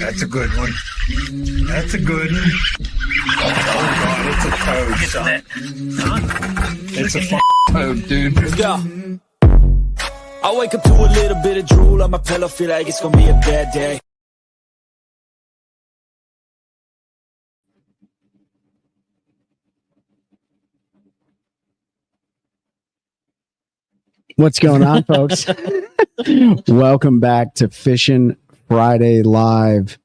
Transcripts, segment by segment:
That's a good one. That's a good one. Oh, God, it's a toad, son. It's a toad, dude. Yeah. I wake up to a little bit of drool on my pillow, feel like it's gonna be a bad day. What's going on, folks? Welcome back to Fishing Friday Live.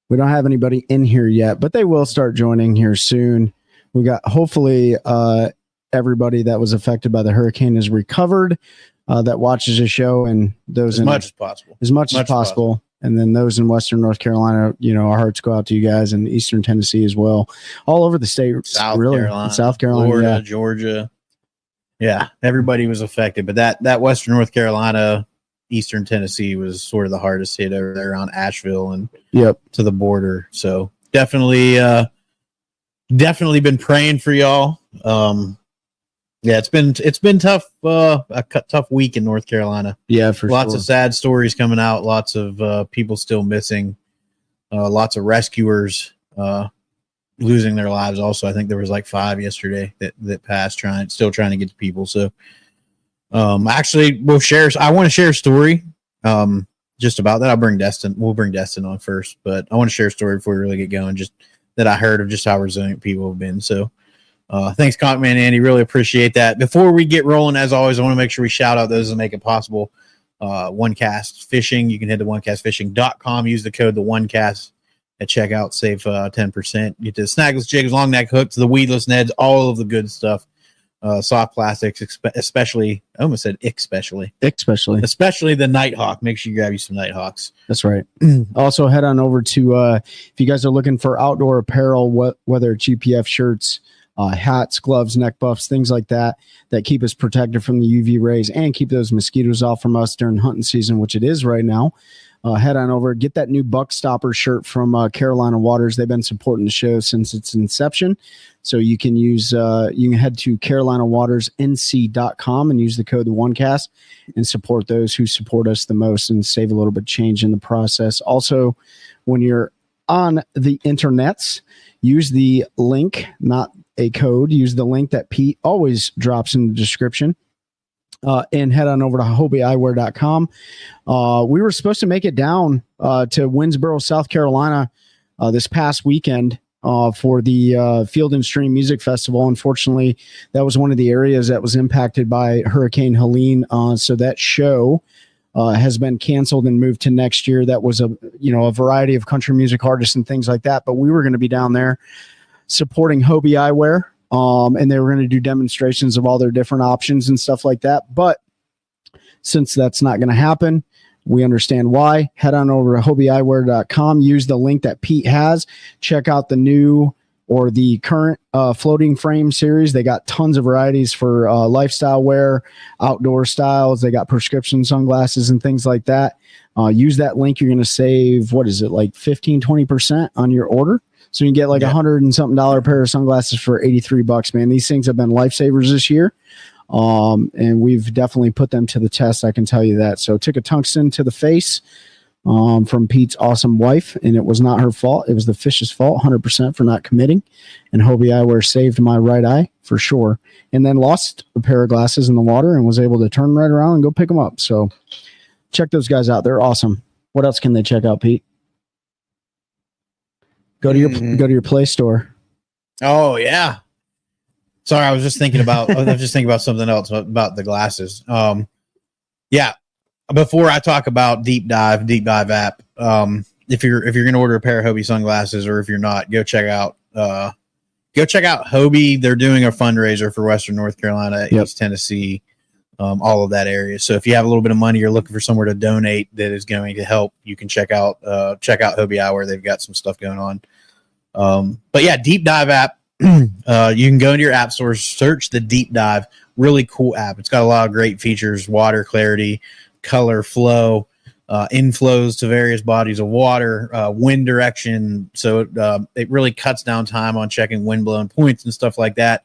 We don't have anybody in here yet, but they will start joining here soon. We got, hopefully, everybody that was affected by the hurricane is recovered, that watches the show, and those as much as possible. And then those in Western North Carolina, you know, our hearts go out to you guys, and Eastern Tennessee as well, all over the state, South Carolina, Florida, yeah. Georgia. Yeah, everybody was affected, but that Western North Carolina, Eastern Tennessee was sort of the hardest hit over there around Asheville and to the border. So definitely been praying for y'all. Yeah, it's been tough, a tough week in North Carolina. Yeah, for lots of sad stories coming out. Lots of people still missing. Lots of rescuers losing their lives. Also, I think there was like 5 yesterday that passed, still trying to get to people. So, actually, I want to share a story. Just about that. We'll bring Destin on first, but I want to share a story before we really get going. Just that I heard of just how resilient people have been. So, thanks, Conkman Andy. Really appreciate that. Before we get rolling, as always, I want to make sure we shout out those that make it possible. OneCast Fishing. You can head to OneCastFishing.com. Use the code TheOneCast at checkout. Save 10%. Get to the snagless jigs, long neck hooks, the weedless nets, all of the good stuff. Soft plastics, especially. I almost said especially the Nighthawk. Make sure you grab you some Nighthawks. That's right. Also, head on over to if you guys are looking for outdoor apparel, whether it's UPF shirts, hats, gloves, neck buffs, things like that keep us protected from the UV rays and keep those mosquitoes off from us during hunting season, which it is right now. Head on over, get that new Buck Stopper shirt from Carolina Waters. They've been supporting the show since its inception. So you can use, you can head to CarolinaWatersNC.com and use the code TheOneCast and support those who support us the most and save a little bit of change in the process. Also, when you're on the internets, use the link, not a code, use the link that Pete always drops in the description. And head on over to HobieEyewear.com. We were supposed to make it down to Winnsboro, South Carolina this past weekend for the Field and Stream Music Festival. Unfortunately, that was one of the areas that was impacted by Hurricane Helene. So that show has been canceled and moved to next year. That was a variety of country music artists and things like that. But we were going to be down there supporting Hobie Eyewear. And they were going to do demonstrations of all their different options and stuff like that. But since that's not going to happen, we understand why. Head on over to HobieEyewear.com. Use the link that Pete has. Check out the new or the current floating frame series. They got tons of varieties for lifestyle wear, outdoor styles. They got prescription sunglasses and things like that. Use that link. You're going to save, like 15, 20% on your order. So you can get like $100 and something pair of sunglasses for $83, man. These things have been lifesavers this year. And we've definitely put them to the test. I can tell you that. So took a tungsten to the face from Pete's awesome wife, and it was not her fault. It was the fish's fault, 100% for not committing. And Hobie Eyewear saved my right eye for sure. And then lost a pair of glasses in the water and was able to turn right around and go pick them up. So check those guys out. They're awesome. What else can they check out, Pete? Go to your Play Store. Oh yeah. Sorry, I was just thinking about something else about the glasses. Yeah. Before I talk about Deep Dive app, if you're going to order a pair of Hobie sunglasses, or if you're not, go check out Hobie. They're doing a fundraiser for Western North Carolina, East Tennessee, all of that area. So if you have a little bit of money, you're looking for somewhere to donate that is going to help, you can check out Hobie Eyewear. They've got some stuff going on. But yeah, Deep Dive app. You can go into your app store, search the Deep Dive. Really cool app. It's got a lot of great features: water clarity, color flow, inflows to various bodies of water, wind direction. So it really cuts down time on checking wind blowing points and stuff like that,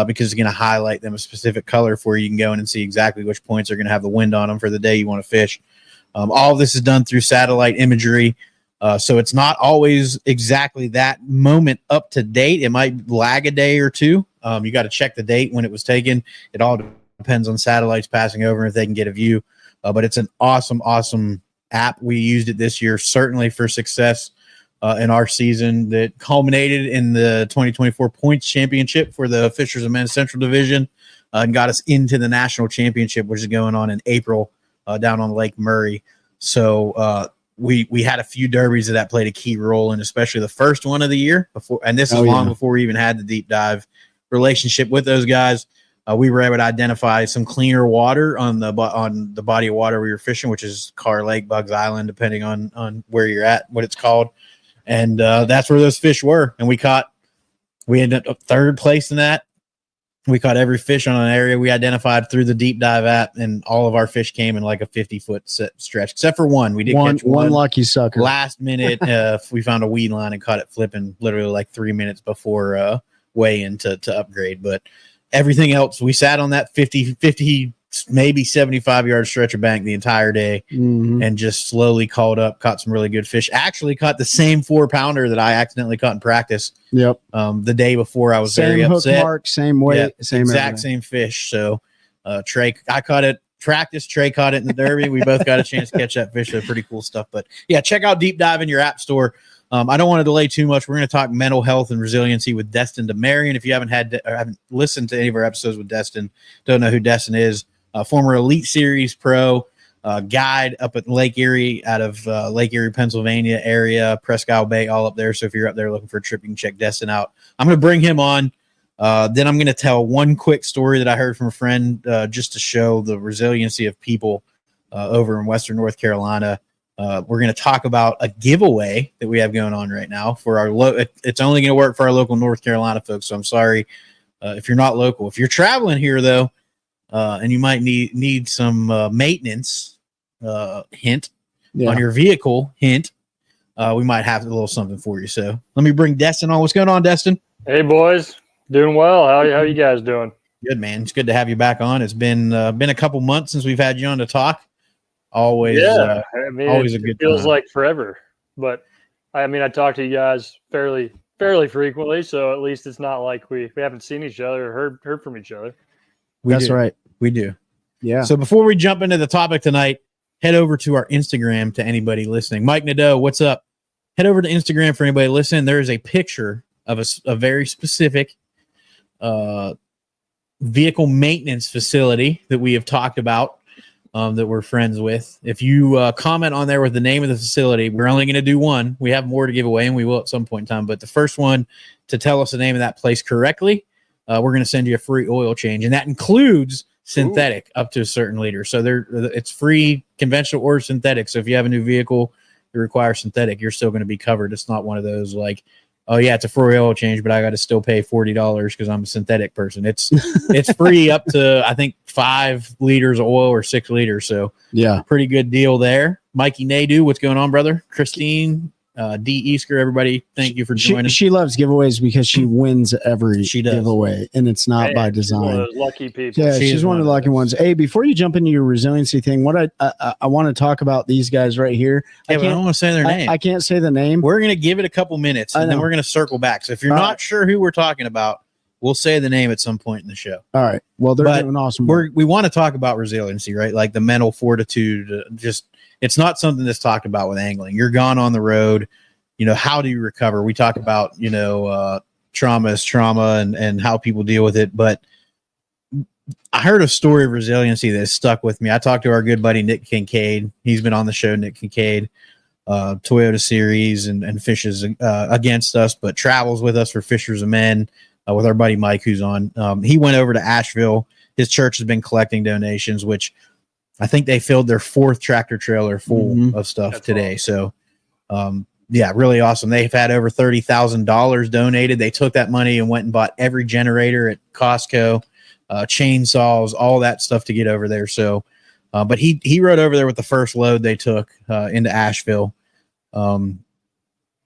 because it's going to highlight them a specific color for you. You can go in and see exactly which points are going to have the wind on them for the day you want to fish. All of this is done through satellite imagery. So it's not always exactly that moment up to date. It might lag a day or two. You got to check the date when it was taken. It all depends on satellites passing over and if they can get a view. But it's an awesome app. We used it this year, certainly for success in our season that culminated in the 2024 points championship for the Fishers of Men's Central Division and got us into the national championship, which is going on in April down on Lake Murray. So we had a few derbies that played a key role in, especially the first one of the year before. And this is long before we even had the deep dive relationship with those guys. We were able to identify some cleaner water on the body of water we were fishing, which is Carr Lake, Bugs Island, depending on where you're at, what it's called. And that's where those fish were. And we ended up third place in that. We caught every fish on an area we identified through the deep dive app, and all of our fish came in like a 50-foot stretch, except for one. We did catch one lucky sucker. Last minute, we found a weed line and caught it flipping literally like 3 minutes before weigh-in to upgrade. But everything else, we sat on that 50, maybe 75-yard stretch of bank the entire day and just slowly caught some really good fish. Actually caught the same 4-pounder that I accidentally caught in practice. Yep. The day before I was very upset. Same hook mark, same weight, same fish. So Trey, I caught it practice. Trey caught it in the derby. We both got a chance to catch that fish. So pretty cool stuff. But yeah, check out Deep Dive in your app store. I don't want to delay too much. We're going to talk mental health and resiliency with Destin Demarion. If you haven't listened to any of our episodes with Destin, don't know who Destin is. Former Elite Series pro, guide up at Lake Erie, out of Lake Erie, Pennsylvania area, Presque Isle Bay, all up there. So if you're up there looking for a trip, you can check Destin out. I'm going to bring him on. Then I'm going to tell one quick story that I heard from a friend just to show the resiliency of people over in Western North Carolina. We're going to talk about a giveaway that we have going on right now for our it's only going to work for our local North Carolina folks. So I'm sorry if you're not local. If you're traveling here, though, and you might need some maintenance hint on your vehicle we might have a little something for you. So let me bring Destin on. What's going on, Destin? Hey, boys. Doing well. How you guys doing? Good, man. It's good to have you back on. It's been a couple months since we've had you on to talk. Always, I mean, always a good it feels time. like forever. But I mean, I talk to you guys fairly frequently, so at least it's not like we haven't seen each other or heard from each other. That's right. We do. Yeah. So before we jump into the topic tonight, head over to our Instagram to anybody listening. Mike Nadeau, what's up? Head over to Instagram for anybody listening. There is a picture of a very specific vehicle maintenance facility that we have talked about that we're friends with. If you comment on there with the name of the facility, we're only going to do one. We have more to give away, and we will at some point in time. But the first one to tell us the name of that place correctly, we're going to send you a free oil change, and that includes synthetic up to a certain liter. So it's free conventional or synthetic. So if you have a new vehicle that requires synthetic, you're still going to be covered. It's not one of those like, oh yeah, it's a free oil change, but I got to still pay $40 because I'm a synthetic person. It's free up to, I think, 5 liters of oil or 6 liters. So yeah, pretty good deal there. Mikey Nadeau, what's going on, brother? Christine, D. Easker, everybody, thank you for joining. She loves giveaways because she wins every giveaway, and it's not by design. One of those lucky people. Yeah, she's one of the lucky ones. Hey, before you jump into your resiliency thing, what I want to talk about these guys right here. I don't want to say their name. I can't say the name. We're going to give it a couple minutes, and then we're going to circle back. So if you're not sure who we're talking about, we'll say the name at some point in the show. All right. Well, they're doing awesome work. We want to talk about resiliency, right? Like the mental fortitude. It's not something that's talked about with angling. You're gone on the road. How do you recover? We talk about, trauma is trauma and how people deal with it. But I heard a story of resiliency that stuck with me. I talked to our good buddy, Nick Kincaid. He's been on the show, Nick Kincaid, Toyota Series and fishes against us, but travels with us for Fishers of Men with our buddy Mike, who's on. He went over to Asheville. His church has been collecting donations, which I think they filled their 4th tractor trailer full of stuff today. Awesome. So, yeah, really awesome. They've had over $30,000 donated. They took that money and went and bought every generator at Costco, chainsaws, all that stuff to get over there. So, but he rode over there with the first load they took into Asheville, and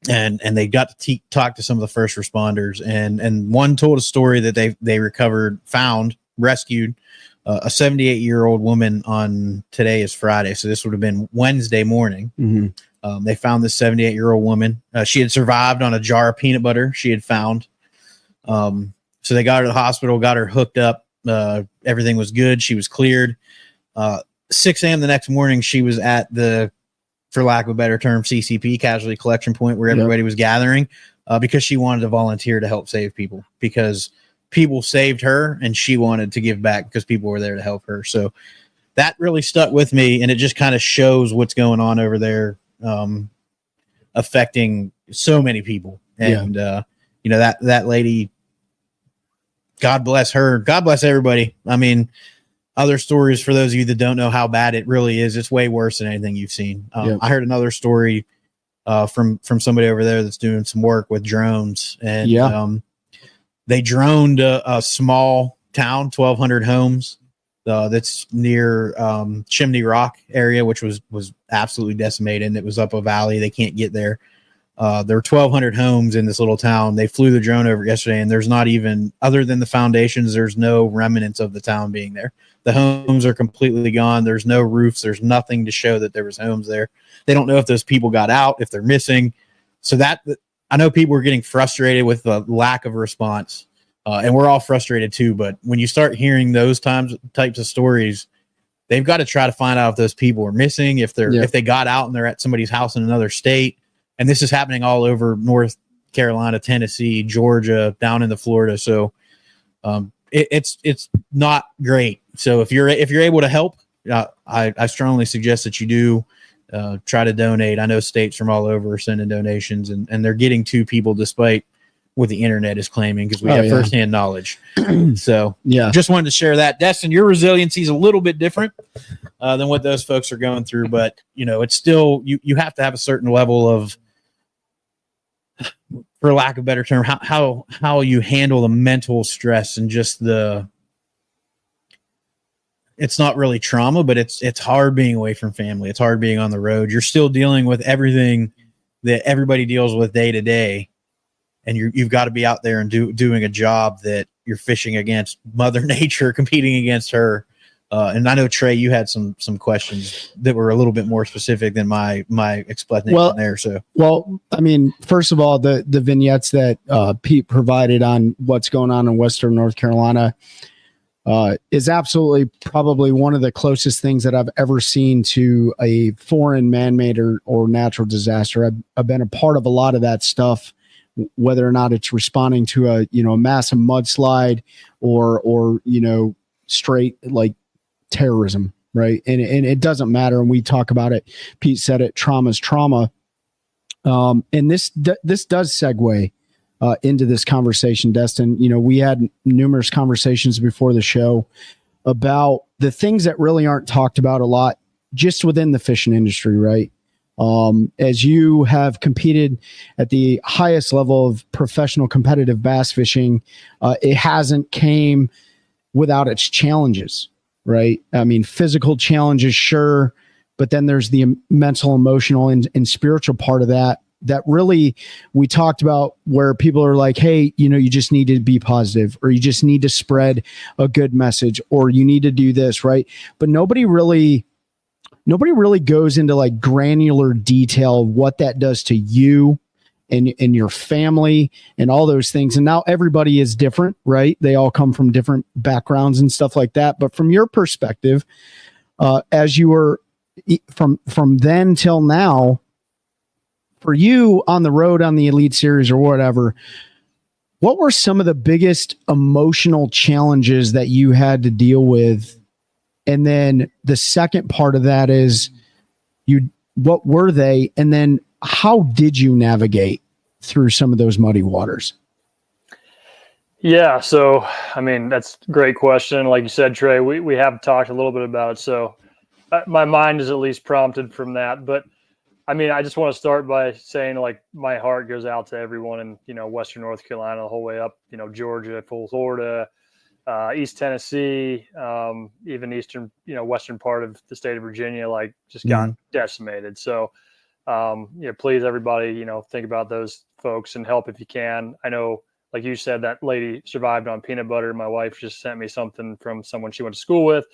they got to talk to some of the first responders. And one told a story that they rescued a 78-year-old woman on, today is Friday, so this would have been Wednesday morning. They found this 78-year-old woman. She had survived on a jar of peanut butter she had found. So they got her to the hospital, got her hooked up. Everything was good. She was cleared. 6 a.m. the next morning, she was at the, for lack of a better term, CCP, casualty collection point, where everybody was gathering, because she wanted to volunteer to help save people, because people saved her and she wanted to give back because people were there to help her. So that really stuck with me, and it just kind of shows what's going on over there, affecting so many people. And, that lady, God bless her. God bless everybody. I mean, other stories, for those of you that don't know how bad it really is, it's way worse than anything you've seen. I heard another story from somebody over there that's doing some work with drones, and they droned a small town, 1,200 homes, that's near Chimney Rock area, which was absolutely decimated. And it was up a valley. They can't get there. There were 1,200 homes in this little town. They flew the drone over yesterday, and there's not even, other than the foundations, there's no remnants of the town being there. The homes are completely gone. There's no roofs. There's nothing to show that there was homes there. They don't know if those people got out, if they're missing. So that, I know people are getting frustrated with the lack of response, and we're all frustrated too. But when you start hearing those types of stories, they've got to try to find out if those people are missing, if they got out and they're at somebody's house in another state. And this is happening all over North Carolina, Tennessee, Georgia, down into Florida. So it's not great. So if you're able to help, I strongly suggest that you do try to donate. I know states from all over are sending donations, and they're getting to people despite what the internet is claiming, because we have firsthand knowledge. So just wanted to share that. Destin, your resiliency is a little bit different than what those folks are going through, but it's still, you have to have a certain level of, for lack of a better term, how you handle the mental stress and just it's not really trauma, but it's hard being away from family. It's hard being on the road. You're still dealing with everything that everybody deals with day to day. And you've got to be out there and doing a job that you're fishing against Mother Nature, competing against her. And I know, Trey, you had some questions that were a little bit more specific than my explanation there. So, I mean, first of all, the vignettes that Pete provided on what's going on in Western North Carolina is absolutely probably one of the closest things that I've ever seen to a foreign man-made or natural disaster. I've been a part of a lot of that stuff, whether or not it's responding to a massive mudslide or straight like terrorism, right? And it doesn't matter. And we talk about it. Pete said it. Trauma's trauma. And this does segue into this conversation, Destin. We had numerous conversations before the show about the things that really aren't talked about a lot just within the fishing industry, right? As you have competed at the highest level of professional competitive bass fishing, it hasn't came without its challenges, right? I mean, physical challenges, sure, but then there's the mental, emotional, and spiritual part of that really we talked about, where people are like, hey, you just need to be positive, or you just need to spread a good message, or you need to do this, right? But nobody really goes into like granular detail of what that does to you and your family and all those things. And now everybody is different, right? They all come from different backgrounds and stuff like that. But from your perspective, as you were from then till now, for you on the road on the Elite Series or whatever, what were some of the biggest emotional challenges that you had to deal with? And then the second part of that is what were they? And then how did you navigate through some of those muddy waters? Yeah. So, I mean, that's a great question. Like you said, Trey, we have talked a little bit about it. So my mind is at least prompted from that. But I mean, I just want to start by saying, like, my heart goes out to everyone in, Western North Carolina, the whole way up, Georgia, Florida, East Tennessee, even eastern, western part of the state of Virginia, like, just got decimated. So, please, everybody, think about those folks and help if you can. I know, like you said, that lady survived on peanut butter. My wife just sent me something from someone she went to school with,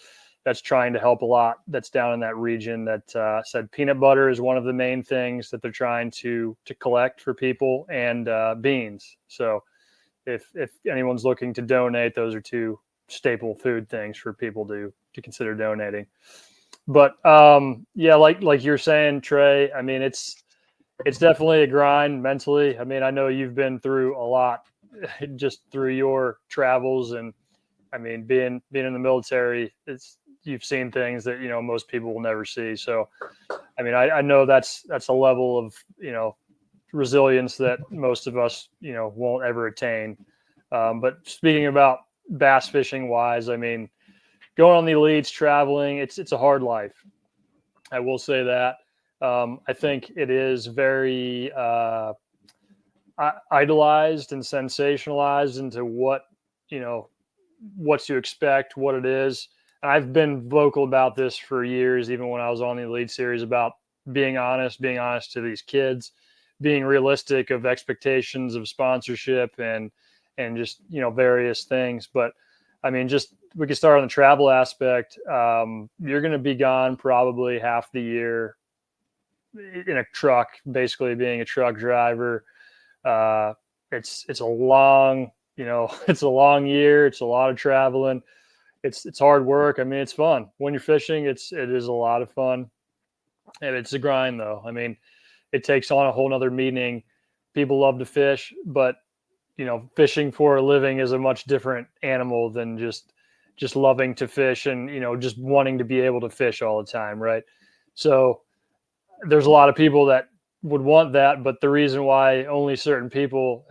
that's trying to help a lot that's down in that region that said peanut butter is one of the main things that they're trying to collect for people, and beans. So if anyone's looking to donate, those are two staple food things for people to consider donating. But yeah, like you're saying, Trey, I mean, it's definitely a grind mentally. I mean, I know you've been through a lot just through your travels, and I mean, being in the military, you've seen things that, you know, most people will never see. So, I mean, I know that's a level of, you know, resilience that most of us, you know, won't ever attain. But speaking about bass fishing wise, I mean, going on the elites, traveling, it's a hard life. I will say that. I think it is very idolized and sensationalized into what, you know, what to expect, what it is. And I've been vocal about this for years, even when I was on the Elite Series, about being honest to these kids, being realistic of expectations of sponsorship and just, you know, various things. But I mean, just we could start on the travel aspect. You're going to be gone probably half the year in a truck, basically being a truck driver. It's a long, you know, it's a long year. It's a lot of traveling. It's hard work. I mean, it's fun when you're fishing. It is a lot of fun, and it's a grind though. I mean, it takes on a whole nother meaning. People love to fish, but you know, fishing for a living is a much different animal than just loving to fish and, you know, just wanting to be able to fish all the time. Right. So there's a lot of people that would want that, but the reason why only certain people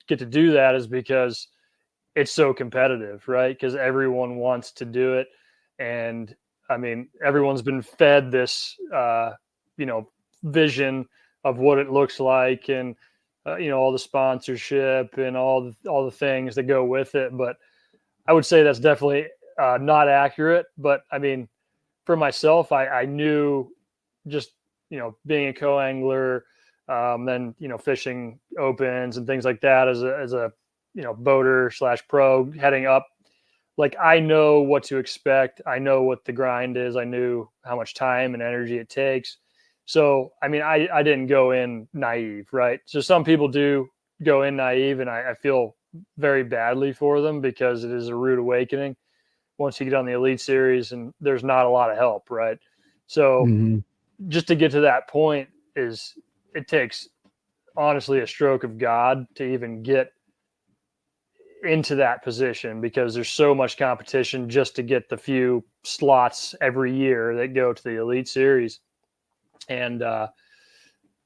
get to do that is because it's so competitive, right? Because everyone wants to do it. And I mean, everyone's been fed this, you know, vision of what it looks like, and you know, all the sponsorship and all the things that go with it. But I would say that's definitely not accurate. But I mean, for myself, I knew, just, you know, being a co-angler, then, you know, fishing opens and things like that as a you know, boater / pro heading up, like, I know what to expect. I know what the grind is. I knew how much time and energy it takes. So, I mean, I didn't go in naive, right? So some people do go in naive, and I feel very badly for them, because it is a rude awakening once you get on the Elite Series and there's not a lot of help, right? So just to get to that point it takes, honestly, a stroke of God to even get into that position, because there's so much competition just to get the few slots every year that go to the Elite Series. And,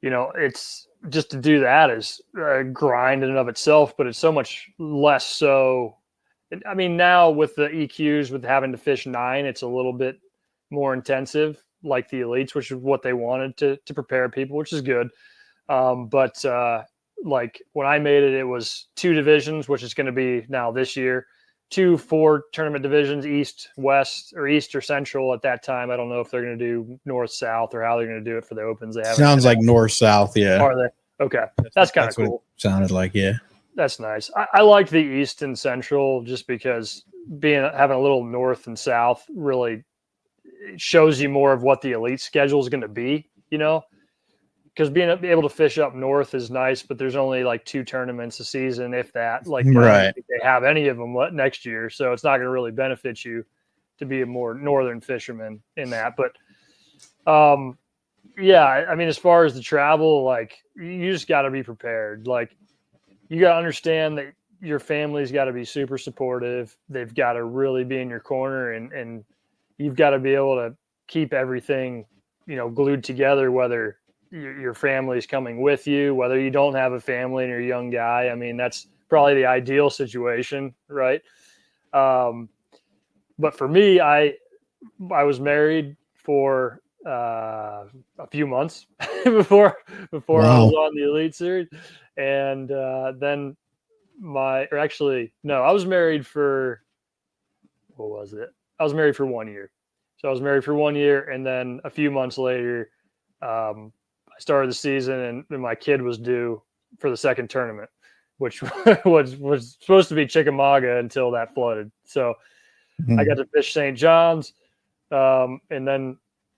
you know, it's just, to do that is a grind in and of itself, but it's so much less so. I mean, now with the EQs, with having to fish 9, it's a little bit more intensive, like the Elites, which is what they wanted to prepare people, which is good. But like when I made it, it was 2 divisions, which is going to be now this year, 2 4 tournament divisions, East, West, or East or Central at that time. I don't know if they're going to do North, South, or how they're going to do it for the Opens. They haven't. Sounds like North, South. Yeah. Are they? Okay. That's kind of cool. Sounded like, yeah. That's nice. I liked the East and Central just because having a little North and South really shows you more of what the Elite schedule is going to be, you know, because being able to fish up North is nice, but there's only like 2 tournaments a season, if that. Like, right. I don't think they have any of them next year, so it's not going to really benefit you to be a more northern fisherman in that. But yeah, I mean, as far as the travel, like, you just got to be prepared. Like, you got to understand that your family's got to be super supportive. They've got to really be in your corner, and you've got to be able to keep everything, you know, glued together, whether your family's coming with you, whether you don't have a family and you're a young guy. I mean, that's probably the ideal situation, right? But for me, I was married for a few months before Wow. I was on the Elite Series. And then I was married for, what was it? I was married for 1 year. So I was married for 1 year, and then a few months later, I started the season, and my kid was due for the second tournament, which was supposed to be Chickamauga until that flooded. So I got to fish St. John's. And then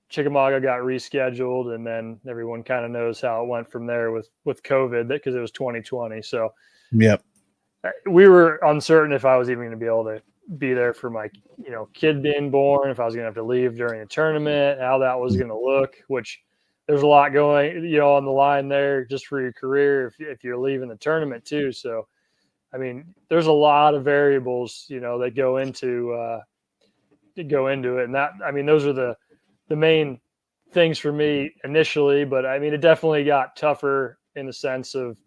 Chickamauga got rescheduled, and then everyone kind of knows how it went from there with COVID, because it was 2020. So Yep. we were uncertain if I was even going to be able to be there for my, kid being born, if I was going to have to leave during the tournament, how that was going to look, which there's a lot going, on the line there just for your career if you're leaving the tournament too. So, I mean, there's a lot of variables, that go into it. And that, I mean, those are the main things for me initially, but I mean, it definitely got tougher in the sense of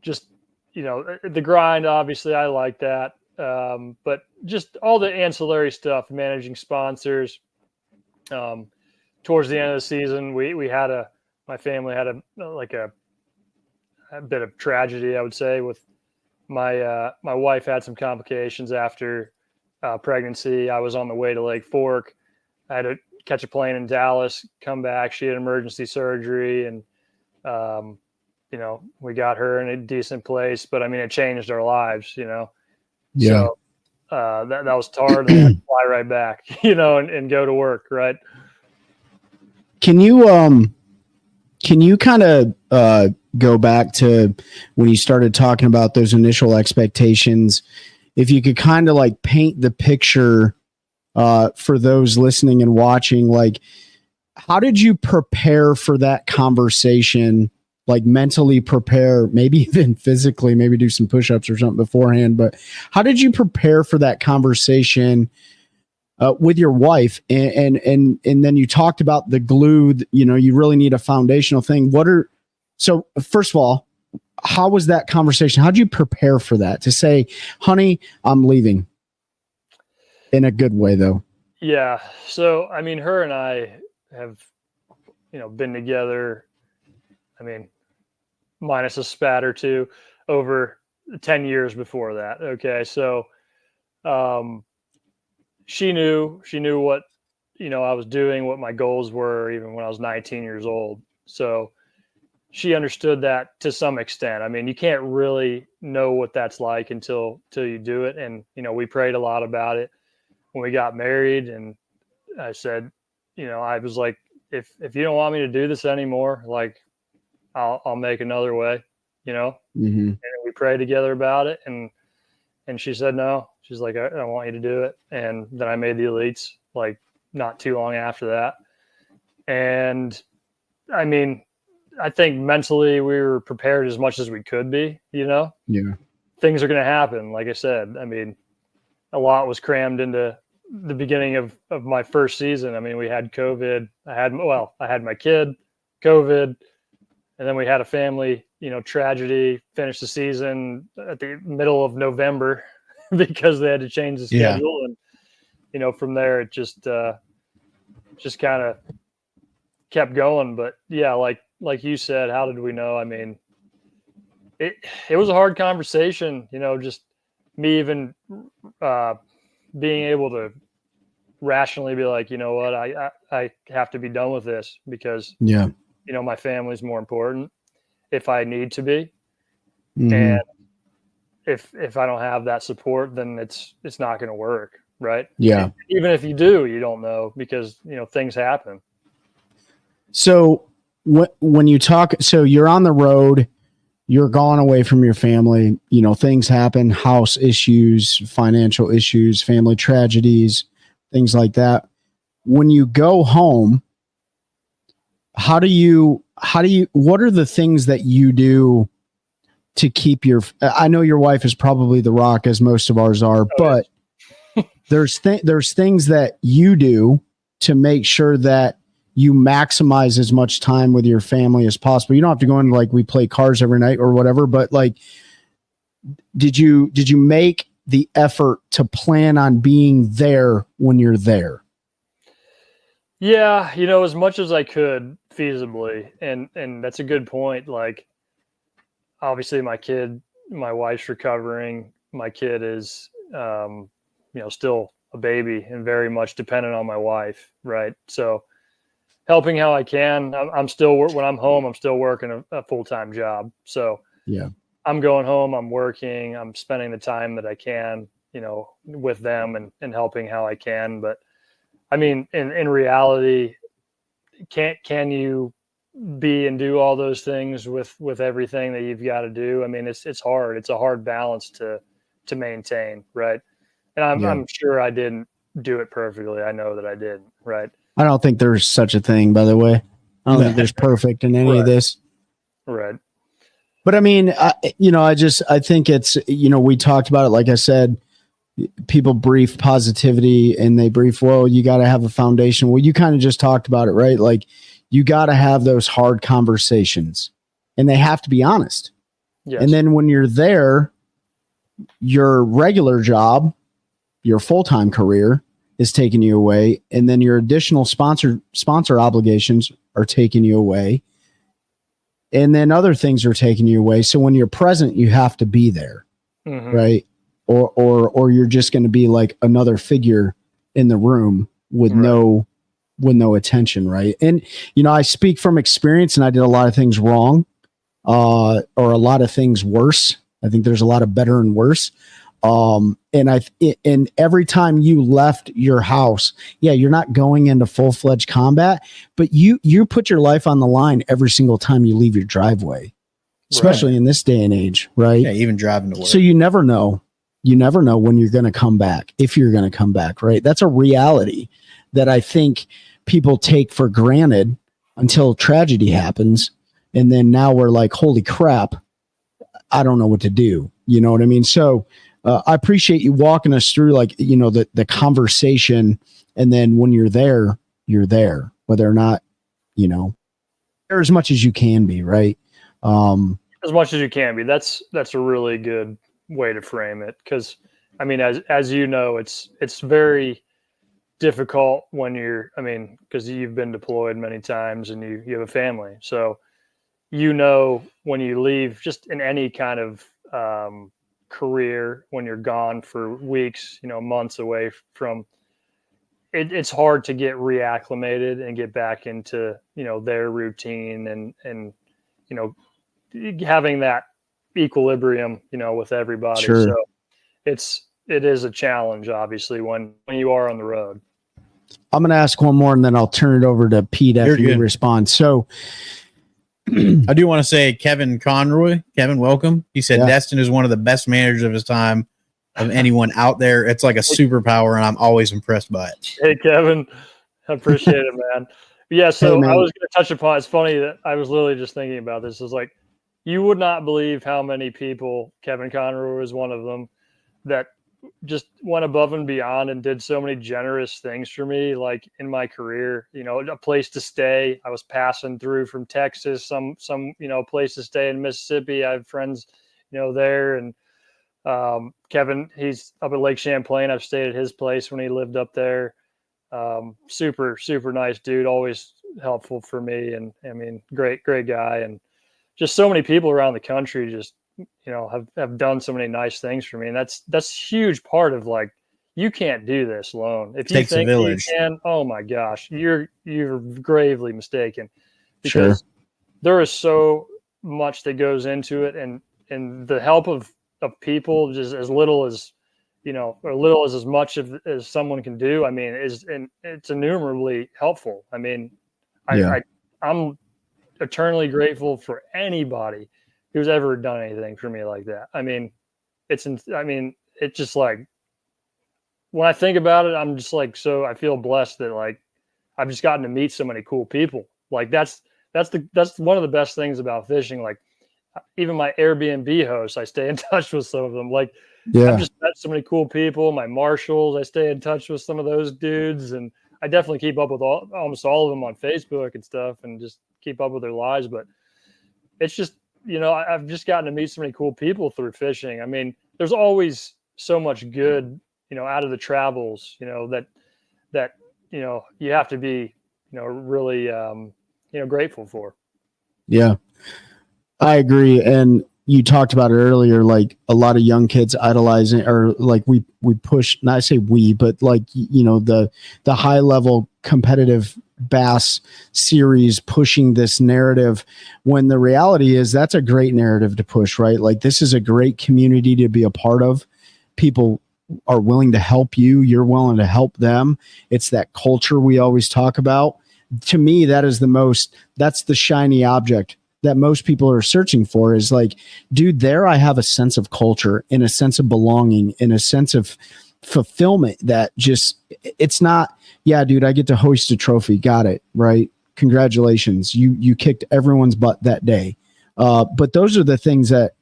just, the grind. Obviously I like that. But just all the ancillary stuff, managing sponsors. Towards the end of the season, my family had a bit of tragedy, I would say, with my wife had some complications after pregnancy. I was on the way to Lake Fork. I had to catch a plane in Dallas, come back. She had emergency surgery, and we got her in a decent place. But I mean, it changed our lives, Yeah. So that was hard. And then fly right back, and go to work, right? Can you kind of go back to when you started talking about those initial expectations? If you could kind of like paint the picture for those listening and watching, like, how did you prepare for that conversation? Like, mentally prepare, maybe even physically, maybe do some push-ups or something beforehand. But how did you prepare for that conversation with your wife? And then you talked about the glue, you really need a foundational thing. So first of all, how was that conversation? How did you prepare for that, to say, honey, I'm leaving, in a good way though? Yeah. So, I mean, her and I have, been together, I mean, minus a spat or two, over 10 years before that. Okay. So, she knew what, I was doing, what my goals were, even when I was 19 years old. So she understood that to some extent. I mean, you can't really know what that's like until you do it. And, we prayed a lot about it when we got married. And I said, I was like, if you don't want me to do this anymore, like, I'll make another way, Mm-hmm. And we prayed together about it. And she said, no. She's like, I want you to do it. And then I made the Elites, like, not too long after that. And I mean, I think mentally we were prepared as much as we could be, Yeah. Things are going to happen. Like I said, I mean, a lot was crammed into the beginning of my first season. I mean, we had COVID. I had my kid, COVID, and then we had a family, tragedy, finished the season at the middle of November because they had to change the schedule. And, from there, it just kind of kept going. But yeah, like you said, how did we know? I mean, it was a hard conversation, just me even being able to rationally be like, you know what, I have to be done with this because, my family's more important if I need to be. Mm-hmm. And if I don't have that support, then it's not going to work. Right. Yeah. Even if you do, you don't know because, things happen. So when you talk, so you're on the road, you're gone away from your family, things happen, house issues, financial issues, family tragedies, things like that. When you go home, what are the things that you do to keep I know your wife is probably the rock, as most of ours are, but there's things that you do to make sure that you maximize as much time with your family as possible. You don't have to go into like, we play cards every night or whatever, but like, did you make the effort to plan on being there when you're there? Yeah. As much as I could feasibly. And that's a good point. Like, obviously my wife's recovering. My kid is, still a baby and very much dependent on my wife. Right. So helping how I can. I'm still, when I'm home, I'm still working a full-time job. So yeah, I'm going home, I'm working, I'm spending the time that I can, with them and helping how I can. But I mean, in reality, can you be and do all those things with everything that you've got to do? I mean, it's hard. It's a hard balance to maintain. Right. And I'm sure I didn't do it perfectly. I know that I didn't. Right. I don't think there's such a thing, by the way. I don't think there's perfect in any of this. Right. But I mean, I think it's, we talked about it. Like I said, people brief positivity and they brief, well, you got to have a foundation. Well, you kind of just talked about it, right? Like you got to have those hard conversations and they have to be honest. Yes. And then when you're there, your regular job, your full-time career is taking you away. And then your additional sponsor obligations are taking you away. And then other things are taking you away. So when you're present, you have to be there. Mm-hmm. Right. Or you're just going to be like another figure in the room with no attention. Right. And, I speak from experience and I did a lot of things wrong, or a lot of things worse. I think there's a lot of better and worse. And every time you left your house, you're not going into full-fledged combat, but you put your life on the line every single time you leave your driveway, especially in this day and age. Right. Yeah. Even driving to work. So you never know when you're going to come back, if you're going to come back. Right. That's a reality that I think people take for granted until tragedy happens. And then now we're like, holy crap, I don't know what to do. You know what I mean? So, I appreciate you walking us through the conversation. And then when you're there, whether or not, there as much as you can be, right? As much as you can be. That's a really good way to frame it. Cause I mean, as you know, it's very difficult when cause you've been deployed many times and you have a family. So, when you leave just in any kind of, career, when you're gone for weeks, months away from it's hard to get reacclimated and get back into, their routine and having that equilibrium, with everybody. Sure. So it is a challenge, obviously, when you are on the road. I'm going to ask one more and then I'll turn it over to Pete after you respond. So, I do want to say Kevin Conroy. Kevin, welcome. He said Destin is one of the best managers of his time of anyone out there. It's like a superpower, and I'm always impressed by it. Hey, Kevin. I appreciate it, man. Yeah, so I was going to touch upon, it's funny that I was literally just thinking about this. It's like, you would not believe how many people, Kevin Conroy was one of them, that just went above and beyond and did so many generous things for me, like in my career, a place to stay. I was passing through from Texas, some place to stay in Mississippi. I have friends, there. And Kevin, he's up at Lake Champlain. I've stayed at his place when he lived up there. Super, super nice dude, always helpful for me. And I mean, great guy. And just so many people around the country just, have done so many nice things for me. And that's a huge part of like, you can't do this alone. If you think you can, oh my gosh, you're gravely mistaken, because there is so much that goes into it, and the help of people, just as little as, or little as much as someone can do. I mean, it's innumerably helpful. I mean, I'm eternally grateful for anybody who's ever done anything for me like that. I mean, it's just like, when I think about it, I'm just like, so I feel blessed that like, I've just gotten to meet so many cool people. Like that's one of the best things about fishing. Like even my Airbnb hosts, I stay in touch with some of them. Like I've just met so many cool people. My marshals, I stay in touch with some of those dudes, and I definitely keep up with almost all of them on Facebook and stuff, and just keep up with their lives. But it's just, I've just gotten to meet so many cool people through fishing. I mean, there's always so much good, out of the travels, that you have to be, really, grateful for. Yeah, I agree. And you talked about it earlier, like a lot of young kids idolizing, or like we push, not I say we, but like, the high level competitive bass series pushing this narrative, when the reality is that's a great narrative to push, right? Like this is a great community to be a part of. People are willing to help you. You're willing to help them. It's that culture we always talk about. To me, that's the shiny object that most people are searching for, is like, dude, there I have a sense of culture, and a sense of belonging, and a sense of fulfillment that just, it's not, yeah, dude, I get to hoist a trophy. Got it. Right. Congratulations. You kicked everyone's butt that day. But those are the things that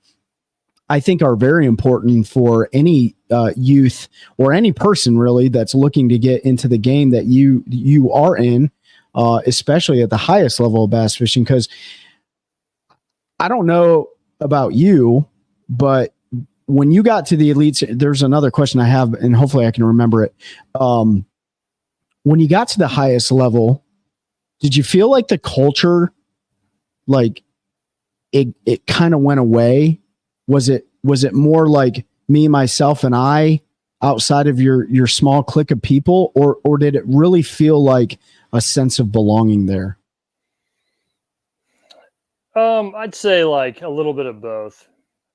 I think are very important for any youth, or any person really that's looking to get into the game that you are in, especially at the highest level of bass fishing. Because I don't know about you, but when you got to the elites, there's another question I have, and hopefully I can remember it. When you got to the highest level, did you feel like the culture, like it kind of went away? Was it more like me, myself, and I outside of your small clique of people, or did it really feel like a sense of belonging there? I'd say like a little bit of both.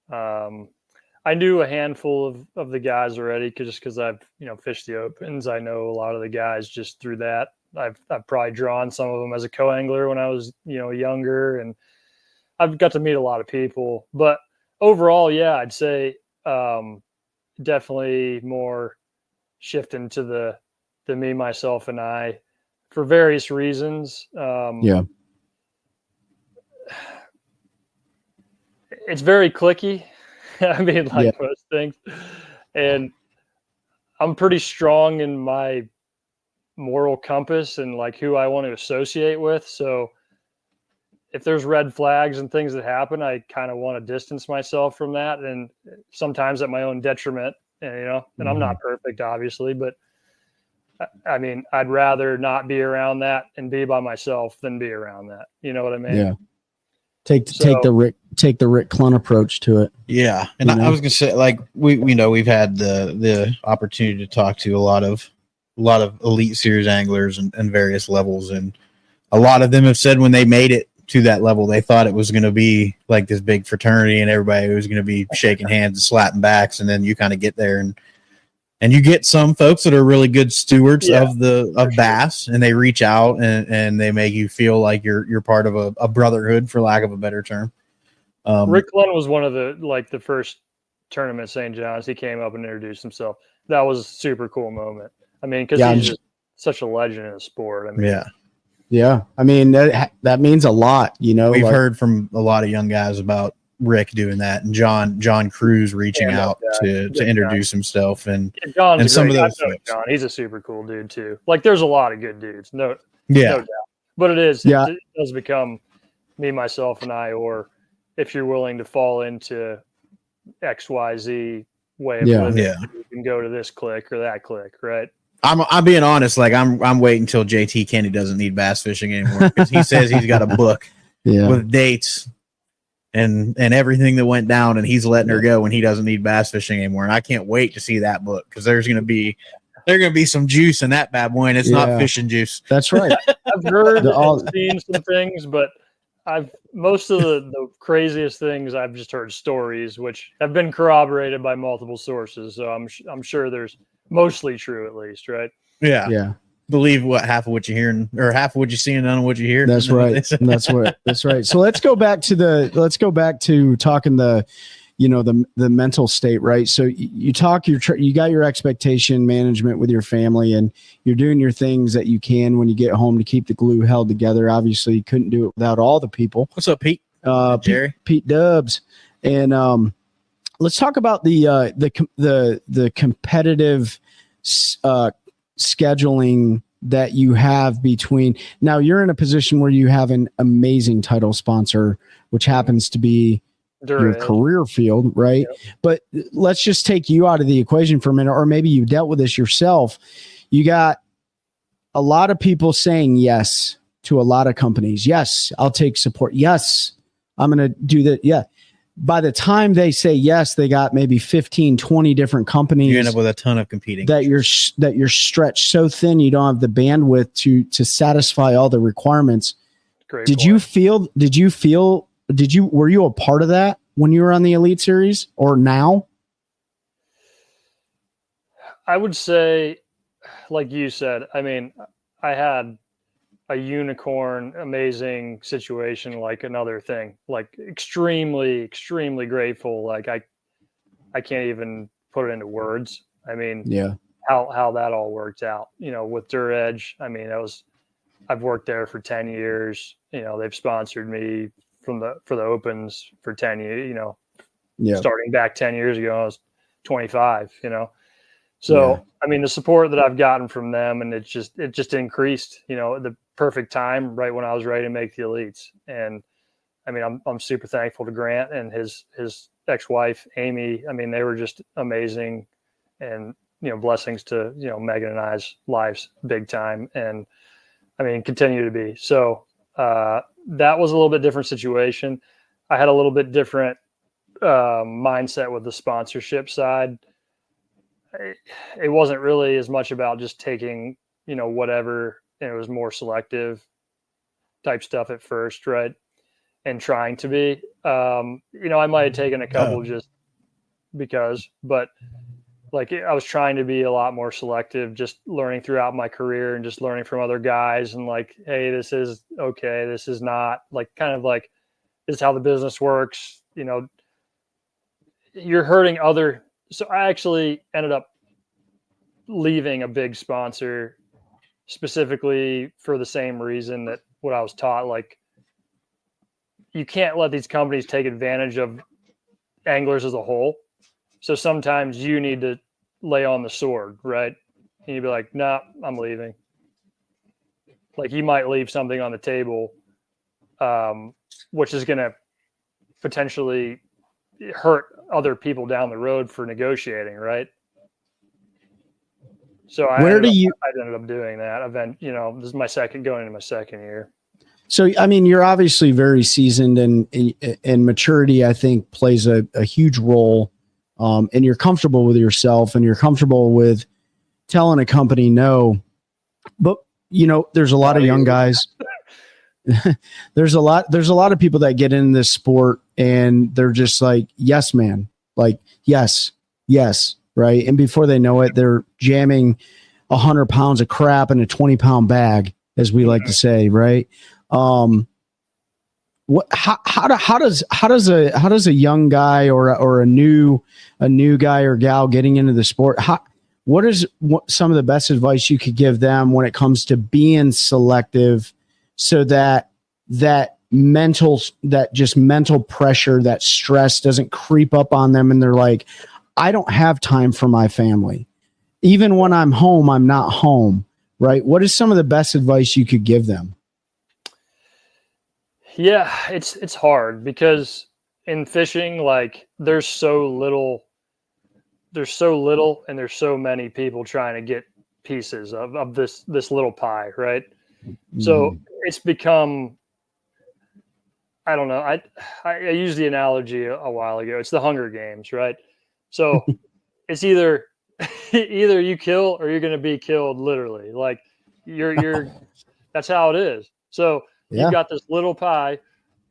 I knew a handful of the guys already, because I've fished the opens. I know a lot of the guys just through that. I've probably drawn some of them as a co-angler when I was younger, and I've got to meet a lot of people. But overall, yeah, I'd say definitely more shifting to the me, myself, and I, for various reasons. Yeah. It's very cliquey. I mean, like most things. And I'm pretty strong in my moral compass and like who I want to associate with. So if there's red flags and things that happen, I kind of want to distance myself from that. And sometimes at my own detriment, and I'm not perfect, obviously, but I mean, I'd rather not be around that and be by myself than be around that. You know what I mean? Yeah. Take the Rick Clun approach to it. Yeah. And I was gonna say, like, we've had the opportunity to talk to a lot of Elite Series anglers and various levels, and a lot of them have said when they made it to that level, they thought it was going to be like this big fraternity and everybody was going to be shaking hands and slapping backs, and then you kind of get there and you get some folks that are really good stewards of bass, and they reach out and they make you feel like you're part of a brotherhood, for lack of a better term. Rick Clun was one of the first tournament St. John's. He came up and introduced himself. That was a super cool moment. I mean, because he's just such a legend in the sport. I mean, yeah. I mean, that means a lot. We've heard from a lot of young guys about Rick doing that, and John Cruz reaching out to introduce himself, and some of those folks. John, he's a super cool dude too. Like, there's a lot of good dudes, no doubt. But it does become me, myself, and I, or if you're willing to fall into XYZ way of living, you can go to this clique or that clique, right? I'm being honest. Like, I'm waiting until JT Kenny doesn't need bass fishing anymore, because he says he's got a book with dates and everything that went down, and he's letting her go when he doesn't need bass fishing anymore. And I can't wait to see that book, because there's going to be some juice in that bad boy, and it's not fishing juice. That's right. I've heard and seen some things, but most of the craziest things I've just heard stories which have been corroborated by multiple sources. So I'm sure there's mostly true, at least, right? Yeah. Believe half of what you're hearing, or half of what you see, and none of what you hear. That's right. That's right. So let's go back to talking the mental state, right? So you got your expectation management with your family, and you're doing your things that you can when you get home to keep the glue held together. Obviously, you couldn't do it without all the people. What's up, Pete? Jerry, Pete Dubs, and let's talk about the competitive scheduling that you have between. Now you're in a position where you have an amazing title sponsor, which happens to be your career field, right? Yep. But let's just take you out of the equation for a minute, or maybe you dealt with this yourself. You got a lot of people saying yes to a lot of companies. Yes, I'll take support. Yes, I'm going to do that. Yeah. By the time they say yes, they got maybe 15, 20 different companies. You end up with a ton of competing. That you're stretched so thin, you don't have the bandwidth to satisfy all the requirements. Were you a part of that when you were on the Elite Series, or now? I would say, like you said, I mean, I had a unicorn, amazing situation, like another thing, like extremely, extremely grateful. Like I can't even put it into words. I mean, Yeah. how that all worked out, with Dirt Edge. I mean, I've worked there for 10 years. They've sponsored me for the opens for 10 years, Yeah. starting back 10 years ago, I was 25, So, I mean, the support that I've gotten from them, and it just increased, the perfect time, right when I was ready to make the elites. And I mean, I'm super thankful to Grant and his ex-wife, Amy. I mean, they were just amazing, and, blessings to, Megan and I's lives big time. And I mean, continue to be. So, that was a little bit different situation. I had a little bit different mindset with the sponsorship side. It wasn't really as much about just taking, whatever, and it was more selective type stuff at first, right? And trying to be, I might have taken a couple just because, but like I was trying to be a lot more selective, just learning throughout my career and just learning from other guys, and like, hey, this is okay, this is not, like, kind of like, this is how the business works. You're hurting other. So I actually ended up leaving a big sponsor specifically for the same reason that what I was taught. Like, you can't let these companies take advantage of anglers as a whole. So sometimes you need to lay on the sword, right? And you'd be like, nah, I'm leaving. Like, you might leave something on the table, which is going to potentially hurt other people down the road for negotiating, right? So I ended up doing that event. This is going into my second year. So, I mean, you're obviously very seasoned, and maturity, I think, plays a huge role. And you're comfortable with yourself, and you're comfortable with telling a company no. But, there's a lot of young guys. There's a lot of people that get in this sport and they're just like, yes, man, like, yes. Right. And before they know it, they're jamming 100 pounds of crap in a 20-pound bag, as we like to say. Right. How does a young guy or a new guy or gal getting into the sport, what is some of the best advice you could give them when it comes to being selective, so that mental pressure, that stress doesn't creep up on them, and they're like, I don't have time for my family. Even when I'm home, I'm not home, right? What is some of the best advice you could give them? Yeah, it's hard because in fishing, like, there's so little and there's so many people trying to get pieces of this little pie, right? So it's become, I don't know. I used the analogy a while ago. It's the Hunger Games, right? So it's either you kill or you're going to be killed, literally. Like, you're that's how it is. So you've got this little pie,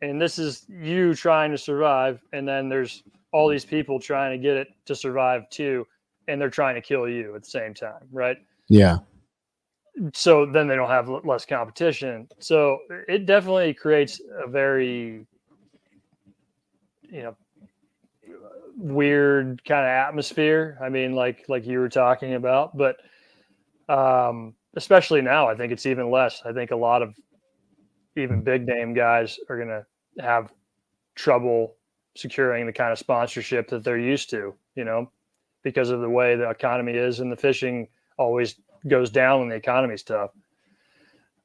and this is you trying to survive, and then there's all these people trying to get it to survive too, and they're trying to kill you at the same time, right? Yeah. So then they don't have less competition. So it definitely creates a very, weird kind of atmosphere. I mean, like you were talking about, but especially now, I think it's even less. I think a lot of even big name guys are going to have trouble securing the kind of sponsorship that they're used to, because of the way the economy is, and the fishing always goes down when the economy's tough.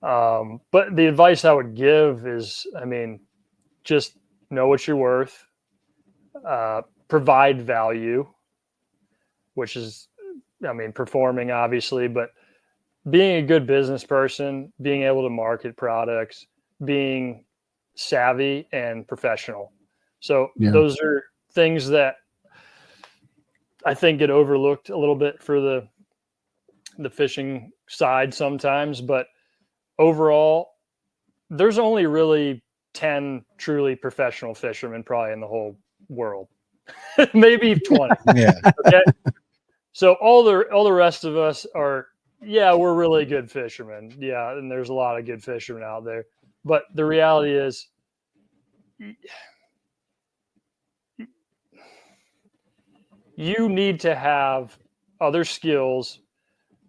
But the advice I would give is, I mean, just know what you're worth, provide value, which is, I mean, performing obviously, but being a good business person, being able to market products, being savvy and professional. So those are things that I think get overlooked a little bit for the fishing side sometimes, but overall, there's only really 10 truly professional fishermen probably in the whole world. Maybe 20. Yeah. Okay. So all the rest of us are, yeah, we're really good fishermen. Yeah, and there's a lot of good fishermen out there. But the reality is, you need to have other skills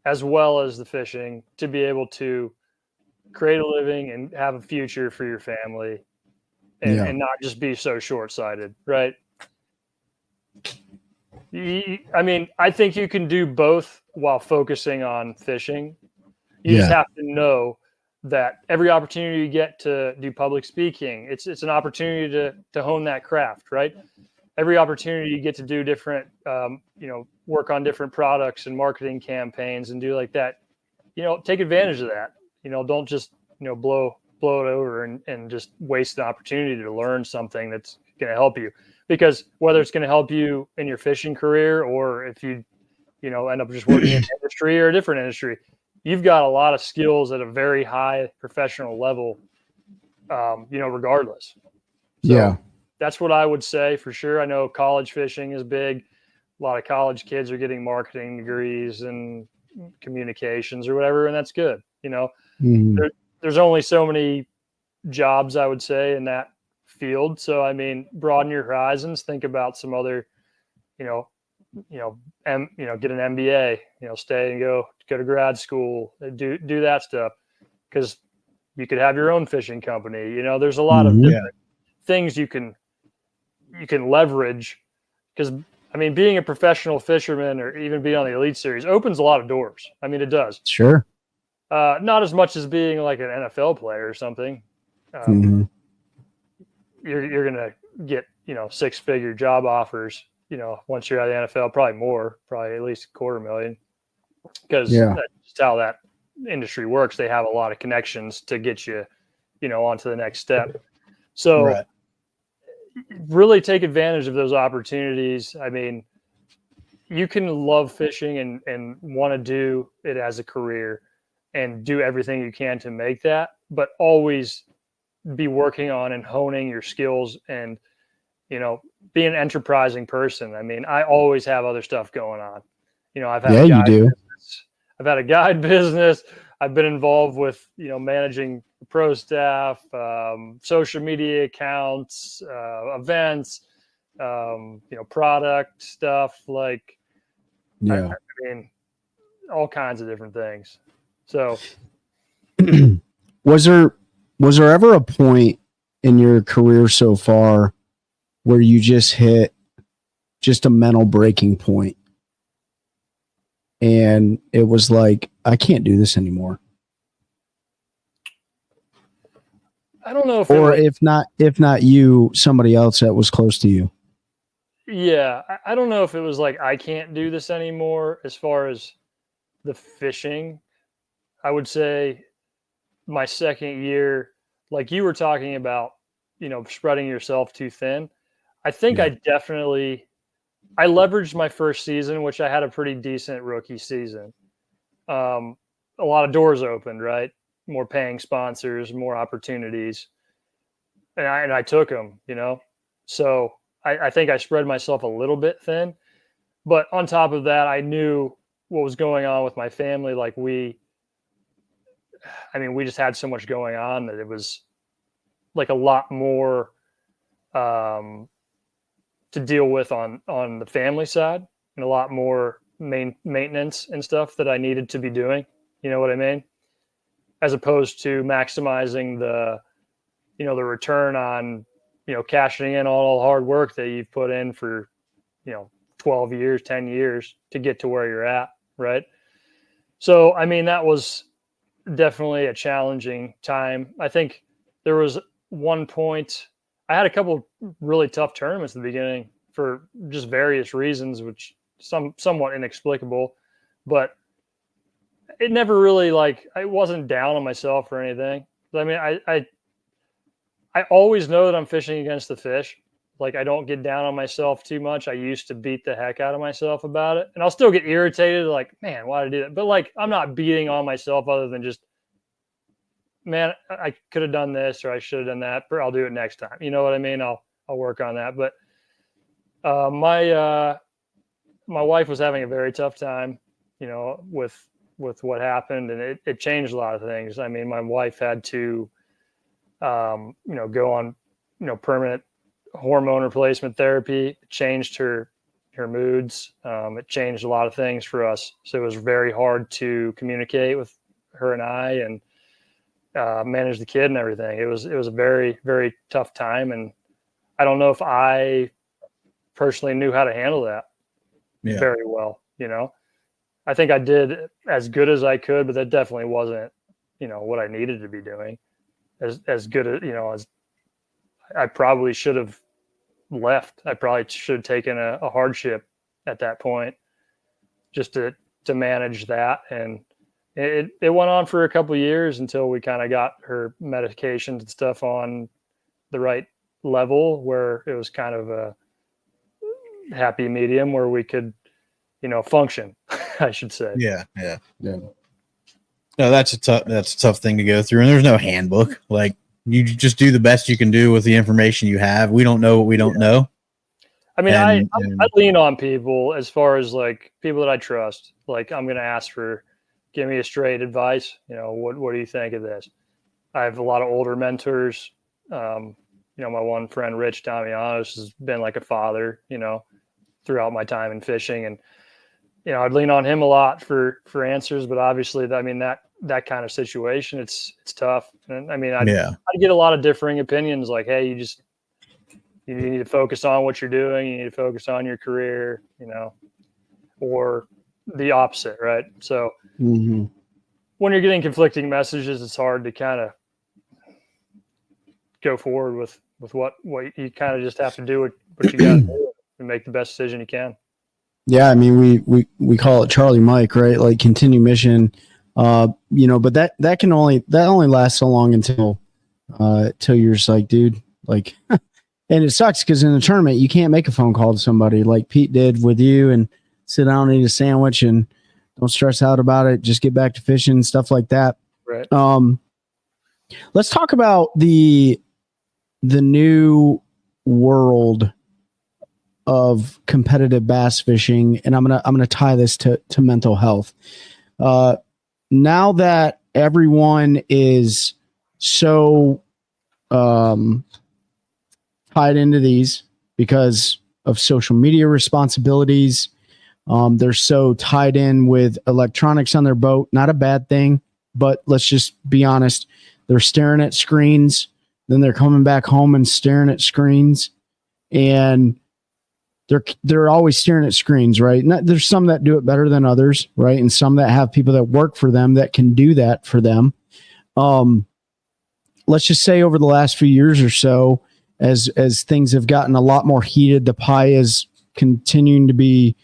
as well as the fishing to be able to create a living and have a future for your family, and not just be so short-sighted, right? I mean, I think you can do both while focusing on fishing. You just have to know that every opportunity you get to do public speaking, it's an opportunity to hone that craft, right? Every opportunity you get to do different, work on different products and marketing campaigns and do like that, take advantage of that. Don't just, blow it over and just waste an opportunity to learn something that's going to help you. Because whether it's going to help you in your fishing career, or if you, end up just working in an industry or a different industry, you've got a lot of skills at a very high professional level, regardless. So that's what I would say for sure. I know college fishing is big. A lot of college kids are getting marketing degrees and communications or whatever, and that's good. There's only so many jobs, I would say, in that field. So, I mean, broaden your horizons, think about some other, get an MBA, stay and go to grad school, do that stuff. Because you could have your own fishing company. There's a lot of different things you can leverage. Because, I mean, being a professional fisherman or even being on the Elite Series opens a lot of doors. I mean, it does. Sure. Not as much as being like an NFL player or something. You're going to get, 6-figure job offers, once you're out of the NFL, probably at least $250,000, because that's just how that industry works. They have a lot of connections to get you, onto the next step. So really take advantage of those opportunities. I mean, you can love fishing and want to do it as a career and do everything you can to make that, but always be working on and honing your skills and, be an enterprising person. I mean, I always have other stuff going on. I've had you do. business. I've had a guide business. I've been involved with, managing pro staff, social media accounts, events, product stuff, like, I mean, all kinds of different things. So was there ever a point in your career so far where you just hit just a mental breaking point and it was like, I can't do this anymore? I don't know if not you, somebody else that was close to you. Yeah. I don't know if it was like, I can't do this anymore as far as the fishing. I would say my second year, like you were talking about, spreading yourself too thin. I think I leveraged my first season, which I had a pretty decent rookie season. A lot of doors opened, right? More paying sponsors, more opportunities. And I took them, So I think I spread myself a little bit thin. But on top of that, I knew what was going on with my family. Like we just had so much going on that it was like a lot more to deal with on the family side, and a lot more maintenance and stuff that I needed to be doing. You know what I mean? As opposed to maximizing the return on, cashing in all the hard work that you've put in for, 12 years, 10 years to get to where you're at. Right. So, I mean, that was definitely a challenging time. I think there was one point I had a couple really tough tournaments at the beginning for just various reasons, which somewhat inexplicable, but it never really, like, I wasn't down on myself or anything. I mean, I always know that I'm fishing against the fish. Like, I don't get down on myself too much. I used to beat the heck out of myself about it, and I'll still get irritated, like, man, why did I do that? But like, I'm not beating on myself other than just, man, I could have done this, or I should have done that, but I'll do it next time. You know what I mean? I'll work on that. But my my wife was having a very tough time, with what happened, and it changed a lot of things. I mean, my wife had to, go on, permanent hormone replacement therapy. It changed her moods. It changed a lot of things for us. So it was very hard to communicate with her and I, and manage the kid and everything. It was a very, very tough time, and I don't know if I personally knew how to handle that very well. I think I did as good as I could, but that definitely wasn't, what I needed to be doing as good as, as I probably should have left. I probably should have taken a hardship at that point just to manage that. And it went on for a couple of years until we kind of got her medications and stuff on the right level, where it was kind of a happy medium where we could, function, I should say. Yeah. No, that's a tough thing to go through. And there's no handbook. Like, you just do the best you can do with the information you have. We don't know what we don't know. I mean, I lean on people as far as like people that I trust. Like, I'm going to ask for, give me a straight advice. What do you think of this? I have a lot of older mentors. My one friend, Rich Damianos, has been like a father, throughout my time in fishing. And, I'd lean on him a lot for answers, but obviously that kind of situation, it's tough. And I mean, I get a lot of differing opinions. Like, hey, you need to focus on what you're doing. You need to focus on your career, or the opposite. Right. So when you're getting conflicting messages, it's hard to kind of go forward with what you kind of just have to do what you got to do and make the best decision you can. Yeah, I mean, we call it Charlie Mike, right? Like, continue mission, but that only lasts so long until you're just like, dude, like, and it sucks because in the tournament you can't make a phone call to somebody like Pete did with you and sit down and eat a sandwich and don't stress out about it. Just get back to fishing and stuff like that. Right. Let's talk about the new world of competitive bass fishing, and I'm gonna tie this to mental health. Now that everyone is so tied into these because of social media responsibilities, they're so tied in with electronics on their boat. Not a bad thing, but let's just be honest. They're staring at screens, then they're coming back home and staring at screens, and they're always staring at screens, right? And there's some that do it better than others, right? And some that have people that work for them that can do that for them. Let's just say over the last few years or so, as things have gotten a lot more heated, the pie is continuing to be,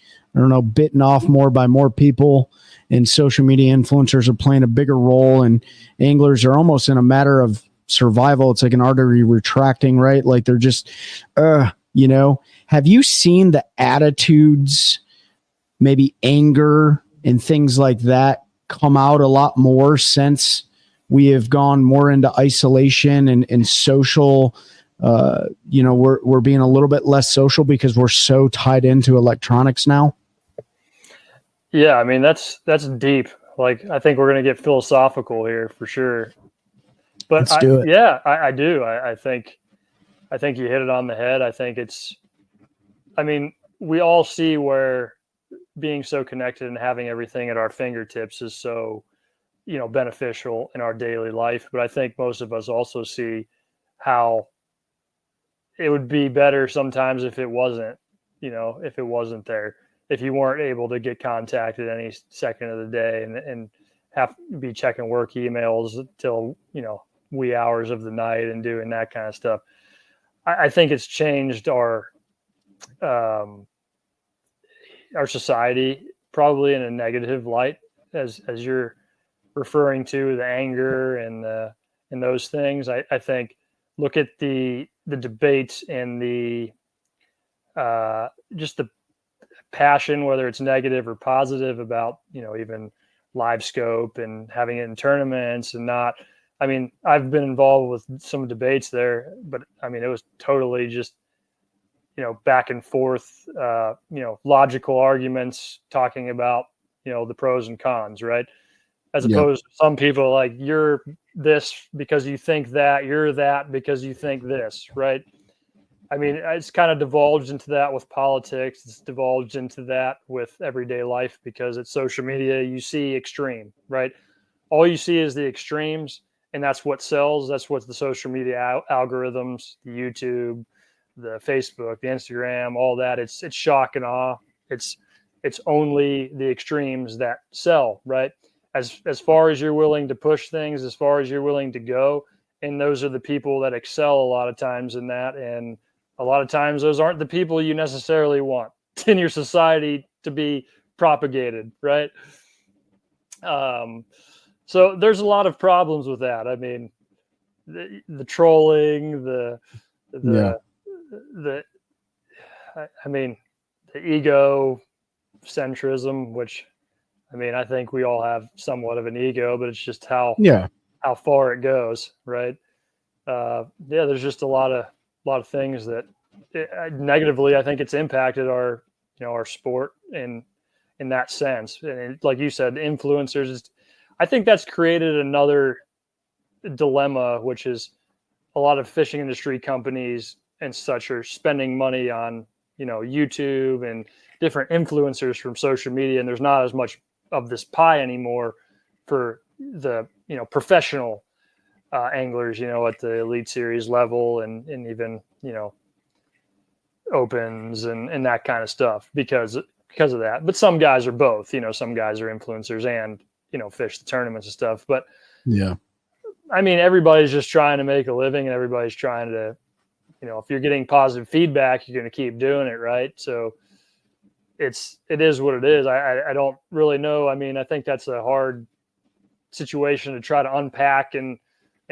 bitten off more by more people, and social media influencers are playing a bigger role, and anglers are almost in a matter of survival. It's like an artery retracting, right? Like they're just, have you seen the attitudes, maybe anger and things like that come out a lot more since we have gone more into isolation and social? We're being a little bit less social because we're so tied into electronics now. Yeah. I mean, that's deep. Like, I think we're going to get philosophical here for sure, but Let's do it. Yeah, I do. I think you hit it on the head. I mean, we all see where being so connected and having everything at our fingertips is so, beneficial in our daily life. But I think most of us also see how it would be better sometimes if it wasn't, there, if you weren't able to get contacted any second of the day and have to be checking work emails till, wee hours of the night and doing that kind of stuff. I think it's changed our society probably in a negative light, as you're referring to the anger and those things. I think, look at the debates and the just the passion, whether it's negative or positive, about even live scope and having it in tournaments and not. I mean, I've been involved with some debates there, but I mean, it was totally just, back and forth, logical arguments talking about, the pros and cons, right? As opposed to some people like, you're this because you think that, you're that because you think this, right? I mean, it's kind of divulged into that with politics. It's divulged into that with everyday life because it's social media. You see extreme, right? All you see is the extremes, and that's what sells. That's what the social media algorithms, the YouTube, the Facebook, the Instagram, all that. It's shock and awe. It's only the extremes that sell, right? As far as you're willing to push things, as far as you're willing to go, and those are the people that excel a lot of times in that. And a lot of times those aren't the people you necessarily want in your society to be propagated, right? So there's a lot of problems with that. I mean, the trolling, the ego centrism, which, I mean, I think we all have somewhat of an ego, but it's just how far it goes, right? There's just a lot of things that negatively, I think it's impacted our sport in that sense. And like you said, influencers, I think that's created another dilemma, which is a lot of fishing industry companies and such are spending money on, YouTube and different influencers from social media. And there's not as much of this pie anymore for the, professional anglers, at the Elite Series level and even, opens and that kind of stuff because of that. But some guys are both, some guys are influencers and, fish the tournaments and stuff. But I mean, everybody's just trying to make a living and everybody's trying to, if you're getting positive feedback, you're going to keep doing it. Right. So it is what it is. I don't really know. I mean, I think that's a hard situation to try to unpack and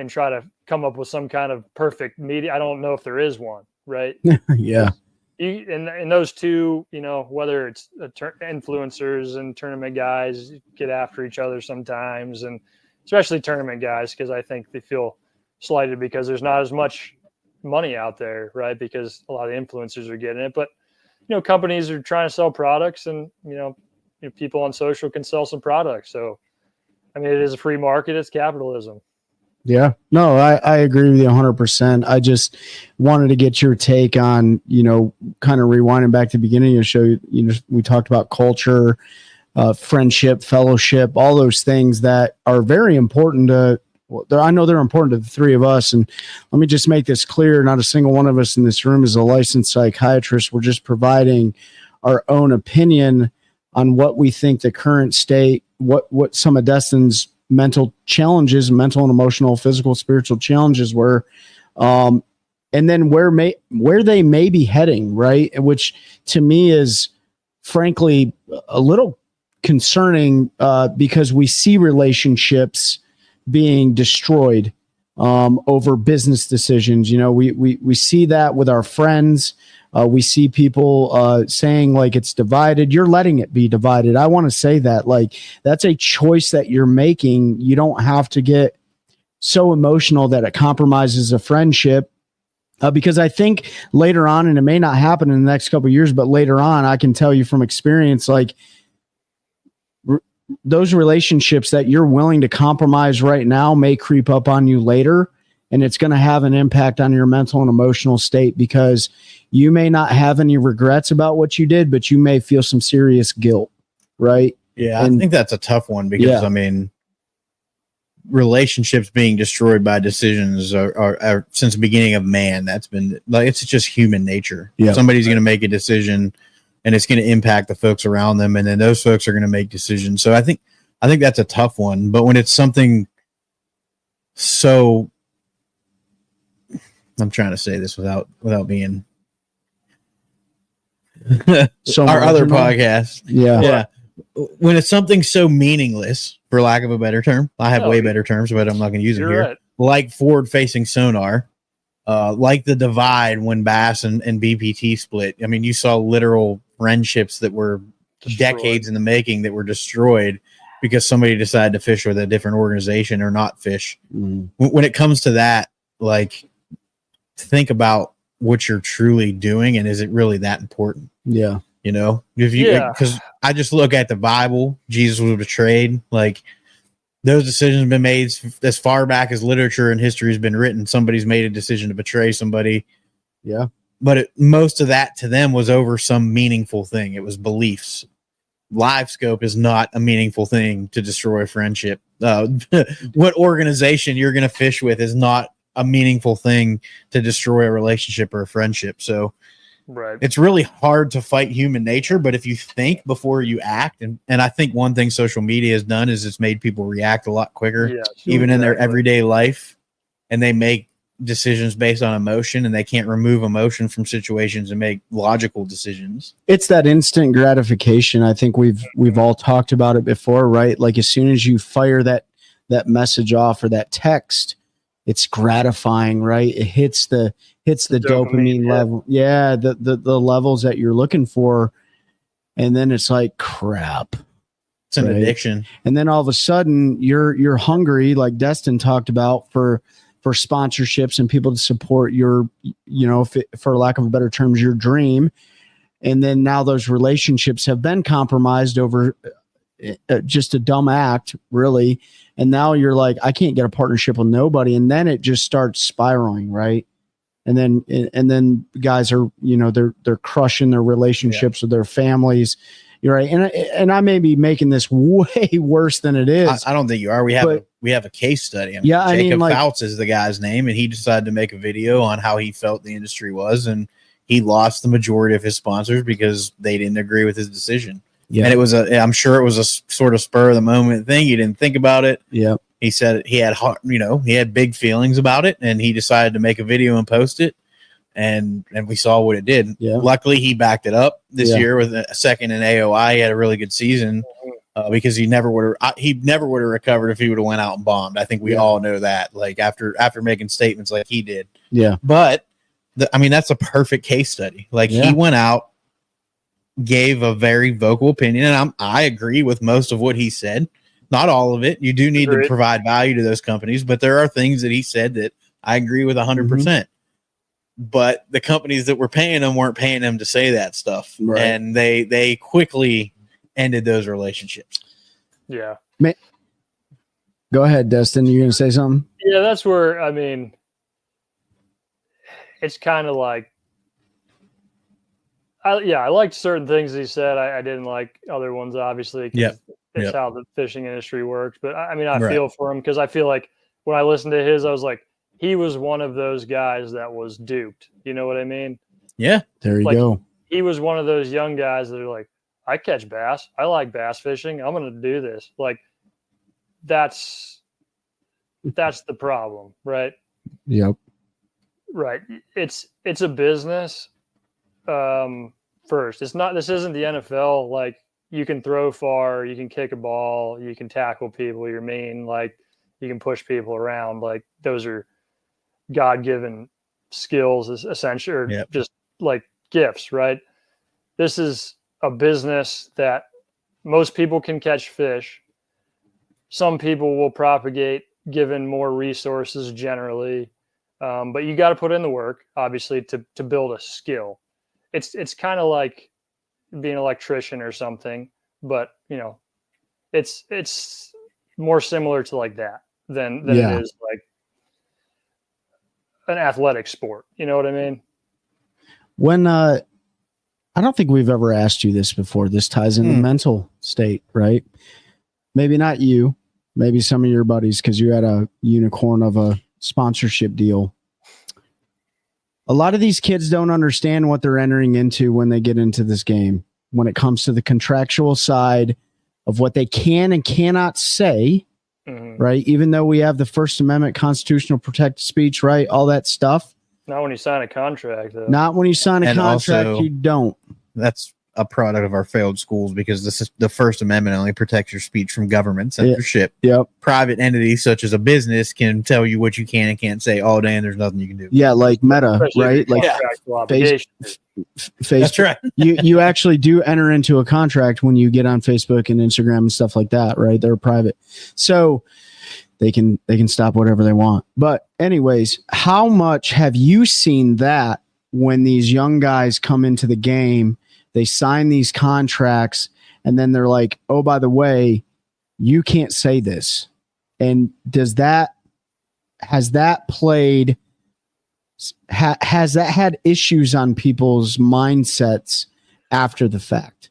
try to come up with some kind of perfect media. I don't know if there is one, right? Yeah. And those two, whether it's influencers and tournament guys get after each other sometimes, and especially tournament guys, because I think they feel slighted because there's not as much money out there, right? Because a lot of the influencers are getting it, but companies are trying to sell products, and people on social can sell some products. So, I mean, it is a free market. It's capitalism. Yeah, no, I agree with you 100%. I just wanted to get your take on, kind of rewinding back to the beginning of the show. We talked about culture, friendship, fellowship, all those things that are very important to, I know they're important to the three of us. And let me just make this clear. Not a single one of us in this room is a licensed psychiatrist. We're just providing our own opinion on what we think the current state, what some of Destin's mental challenges, mental and emotional, physical, spiritual challenges were, and then where they may be heading, right? Which to me is frankly a little concerning, because we see relationships being destroyed over business decisions. We see that with our friends. We see people saying like it's divided. You're letting it be divided. I want to say that that's a choice that you're making. You don't have to get so emotional that it compromises a friendship. Because I think later on, and it may not happen in the next couple of years, but later on, I can tell you from experience, those relationships that you're willing to compromise right now may creep up on you later. And it's going to have an impact on your mental and emotional state, because you may not have any regrets about what you did, but you may feel some serious guilt, right? Yeah, I think that's a tough one because, I mean, relationships being destroyed by decisions are since the beginning of man. That's been it's just human nature. Yeah. Somebody's going to make a decision and it's going to impact the folks around them, and then those folks are going to make decisions. So I think that's a tough one. But when it's something so, I'm trying to say this without being so our other podcast. Yeah. When it's something so meaningless, for lack of a better term, I have way better terms, but I'm not going to use them here. Right. Like forward-facing sonar, like the divide when Bass and BPT split. I mean, you saw literal friendships that were decades in the making that were destroyed because somebody decided to fish with a different organization or not fish. When it comes to that, think about what you're truly doing, and is it really that important? Yeah. You know, if you, because I just look at the Bible, Jesus was betrayed. Like, those decisions have been made as far back as literature and history has been written. Somebody's made a decision to betray somebody. Yeah. But most of that to them was over some meaningful thing. It was beliefs. Live scope is not a meaningful thing to destroy a friendship. What organization you're going to fish with is not a meaningful thing to destroy a relationship or a friendship. So it's really hard to fight human nature. But if you think before you act, and I think one thing social media has done is it's made people react a lot quicker, even in their everyday life, and they make decisions based on emotion, and they can't remove emotion from situations and make logical decisions. It's that instant gratification. I think we've all talked about it before, right? Like, as soon as you fire that message off or that text, it's gratifying, right? It hits the dopamine level. Yeah, the levels that you're looking for, and then it's like, crap. It's an addiction. And then all of a sudden you're hungry, like Destin talked about, for sponsorships and people to support your, for lack of a better terms, your dream. And then now those relationships have been compromised over just a dumb act, really. And now you're like, I can't get a partnership with nobody. And then it just starts spiraling, right? And then guys are, they're crushing their relationships with their families. You're right. And I may be making this way worse than it is. I don't think you are. We have a case study. Jacob Fouts is the guy's name, and he decided to make a video on how he felt the industry was, and he lost the majority of his sponsors because they didn't agree with his decision. Yeah. And I'm sure it was a sort of spur of the moment thing. He didn't think about it. Yeah. He said he had big feelings about it, and he decided to make a video and post it. And we saw what it did. Yeah. Luckily, he backed it up this year with a second in AOI. He had a really good season because he never would have recovered if he would have went out and bombed. I think we all know that. Like, after making statements like he did. Yeah. But that's a perfect case study. Like, he went out, gave a very vocal opinion, and I agree with most of what he said. Not all of it. You do need to provide value to those companies, but there are things that he said that I agree with 100%. But the companies that were paying him weren't paying him to say that stuff. Right. And they quickly ended those relationships. Yeah. Go ahead, Destin. You're going to say something? Yeah, that's where, it's kind of like, I liked certain things he said. I didn't like other ones, obviously, because it's how the fishing industry works. But I feel for him, because I feel like when I listened to his, I was like, he was one of those guys that was duped. You know what I mean? Yeah. There you go. He was one of those young guys that are like, I catch bass. I like bass fishing. I'm going to do this. Like, that's the problem, right? Yep. Right. It's a business. First, this isn't the NFL. Like, you can throw far, you can kick a ball, you can tackle people, you're mean, like, you can push people around. Like, those are God-given skills, essentially, or just like gifts, right? This is a business that most people can catch fish. Some people will propagate given more resources generally. But you got to put in the work, obviously, to build a skill. It's kind of like being an electrician or something, but it's more similar to like that than it is like an athletic sport. You know what I mean? When I don't think we've ever asked you this before. This ties in the mental state, right? Maybe not you, maybe some of your buddies, because you had a unicorn of a sponsorship deal. A lot of these kids don't understand what they're entering into when they get into this game, when it comes to the contractual side of what they can and cannot say, right? Even though we have the First Amendment, constitutional protected speech, right? All that stuff. Not when you sign a contract, though. Not when you sign a contract, also, you don't. That's a product of our failed schools, because this is the First Amendment only protects your speech from government censorship. Yep. Private entities such as a business can tell you what you can and can't say all day, and there's nothing you can do. Yeah, like Meta, right? Like Facebook. That's right. you actually do enter into a contract when you get on Facebook and Instagram and stuff like that, right? They're private, so they can stop whatever they want. But anyways, how much have you seen that when these young guys come into the game, they sign these contracts, and then they're like, oh, by the way, you can't say this. And has that had issues on people's mindsets after the fact?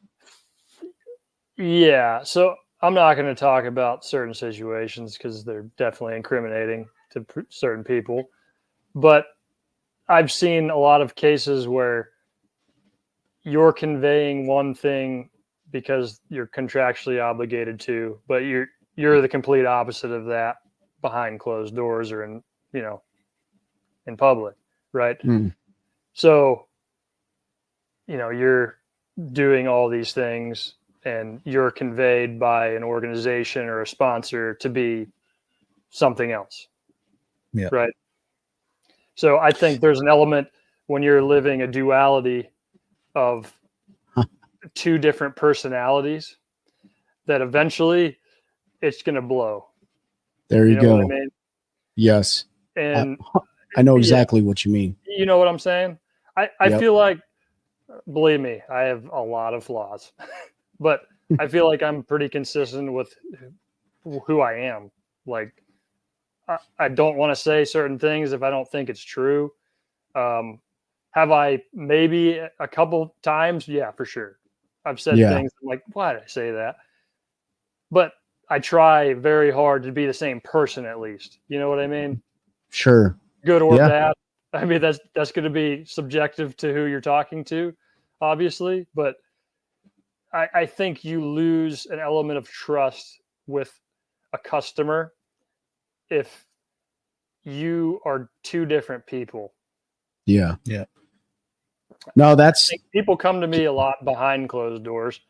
Yeah. So I'm not going to talk about certain situations because they're definitely incriminating to certain people. But I've seen a lot of cases where you're conveying one thing because you're contractually obligated to, but you're the complete opposite of that behind closed doors or in public, right? So, you're doing all these things and you're conveyed by an organization or a sponsor to be something else. Yeah. Right. So I think there's an element when you're living a duality of two different personalities that eventually it's going to blow. There you go. What I mean? Yes. And I know exactly what you mean. You know what I'm saying? I Yep. feel like, believe me, I have a lot of flaws, but I feel like I'm pretty consistent with who I am. Like, I don't want to say certain things if I don't think it's true. Have I maybe a couple times? Yeah, for sure. I've said things I'm like, why did I say that? But I try very hard to be the same person at least. You know what I mean? Sure. Good or bad. I mean, that's going to be subjective to who you're talking to, obviously. But I think you lose an element of trust with a customer if you are two different people. Yeah. Yeah. No, that's people come to me a lot behind closed doors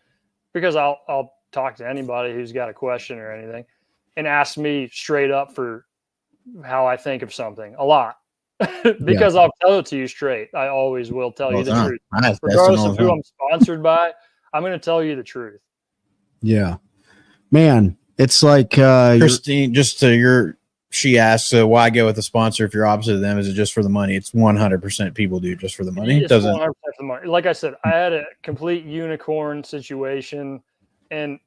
because I'll talk to anybody who's got a question or anything and ask me straight up for how I think of something a lot because I'll tell it to you straight. I always will tell you the truth. Regardless of who I'm sponsored by, I'm going to tell you the truth. Yeah, man, it's like Christine, she asks why go with a sponsor if you're opposite of them. Is it just for the money? It's 100% people do just for the money. It's 100% for the money. Like I said, I had a complete unicorn situation, and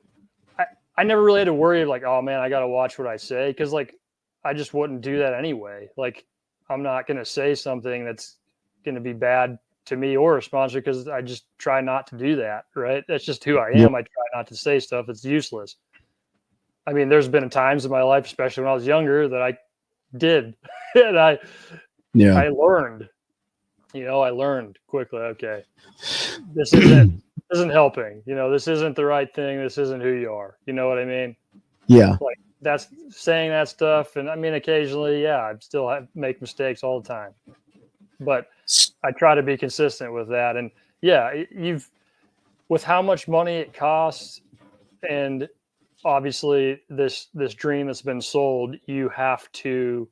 I never really had to worry like, oh man, I got to watch what I say because like I just wouldn't do that anyway. Like I'm not going to say something that's going to be bad to me or a sponsor because I just try not to do that. Right? That's just who I am. Yep. I try not to say stuff that's useless. I mean, there's been times in my life, especially when I was younger, that I did, and I learned. I learned quickly. Okay, this isn't helping. This isn't the right thing. This isn't who you are. You know what I mean? Yeah. Like that's saying that stuff, and I mean, occasionally, I still make mistakes all the time, but I try to be consistent with that. And with how much money it costs, and obviously this dream that's been sold, you have to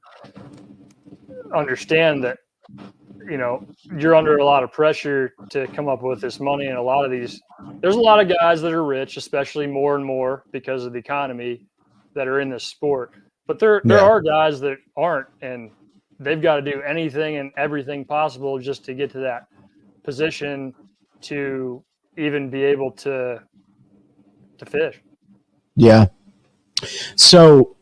understand that you're under a lot of pressure to come up with this money, and there's a lot of guys that are rich, especially more and more because of the economy, that are in this sport, but there are guys that aren't, and they've got to do anything and everything possible just to get to that position to even be able to fish. Yeah. So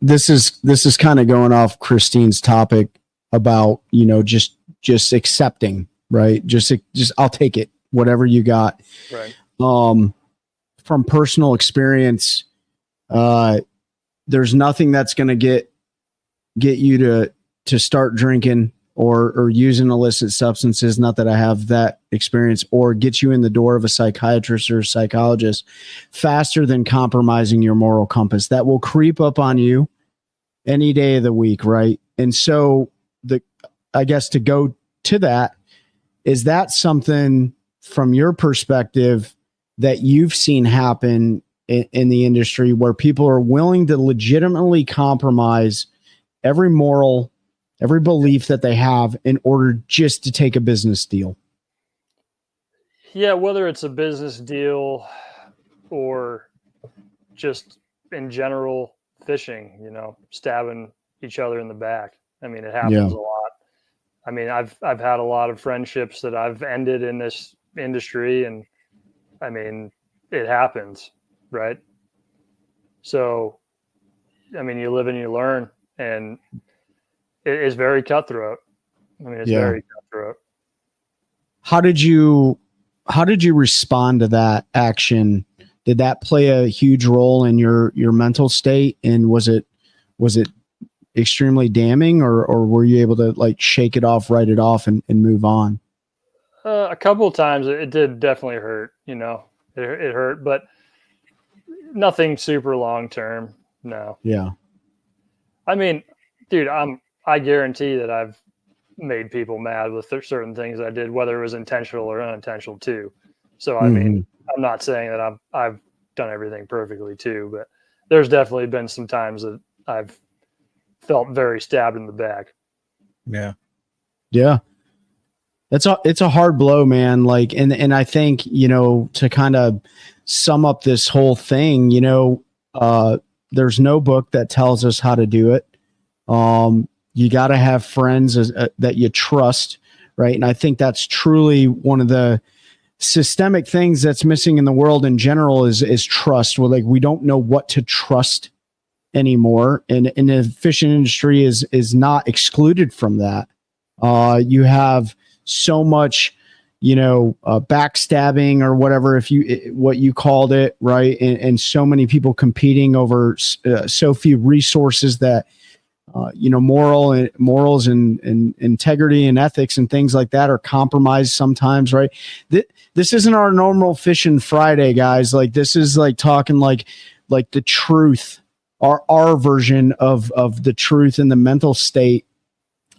this is kind of going off Christine's topic about, just accepting, right? Just I'll take it, whatever you got. Right. From personal experience, there's nothing that's going to get you to start drinking or using illicit substances, not that I have that experience, or get you in the door of a psychiatrist or a psychologist faster than compromising your moral compass. That will creep up on you any day of the week, right? And so I guess to go to that, is that something from your perspective that you've seen happen in the industry where people are willing to legitimately compromise every moral, every belief that they have in order just to take a business deal? Yeah, whether it's a business deal or just in general fishing, stabbing each other in the back. I mean, it happens a lot. I mean, I've had a lot of friendships that I've ended in this industry, and I mean, it happens, right? So, I mean, you live and you learn, and it is very cutthroat. I mean, it's very cutthroat. How did you respond to that action? Did that play a huge role in your mental state? And was it extremely damning, or were you able to like shake it off, write it off, and move on? A couple of times it did definitely hurt, you know, it hurt, but nothing super long term. No. Yeah. I mean, dude, I guarantee that I've made people mad with certain things I did, whether it was intentional or unintentional too. So, I mean, I'm not saying that I've done everything perfectly too, but there's definitely been some times that I've felt very stabbed in the back. Yeah. Yeah. It's a hard blow, man. Like, and I think, you know, to kind of sum up this whole thing, you know, there's no book that tells us how to do it. You got to have friends that you trust. Right. And I think that's truly one of the systemic things that's missing in the world in general is trust. Well, like, we don't know what to trust anymore. And the fishing industry is not excluded from that. You have so much, you know, backstabbing or whatever, what you called it, right? And so many people competing over so few resources that, you know, morals and integrity and ethics and things like that are compromised sometimes, right? This isn't our normal Fishing Friday, guys. Like, this is like talking like the truth, our version of the truth and the mental state.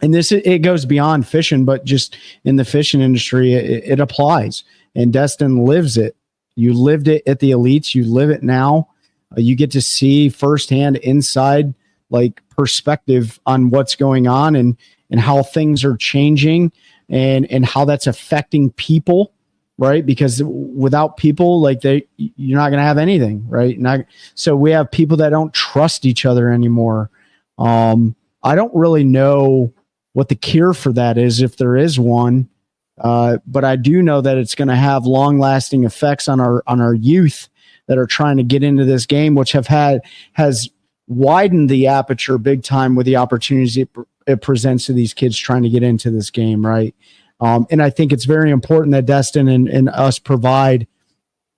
And it goes beyond fishing, but just in the fishing industry, it applies. And Destin lives it. You lived it at the Elites. You live it now. You get to see firsthand inside, like, perspective on what's going on and how things are changing and how that's affecting people, right? Because without people, like, you're not going to have anything, right? So we have people that don't trust each other anymore. I don't really know what the cure for that is, if there is one. But I do know that it's going to have long-lasting effects on our youth that are trying to get into this game, which has widened the aperture big time with the opportunities it presents to these kids trying to get into this game, right? And I think it's very important that Destin and us provide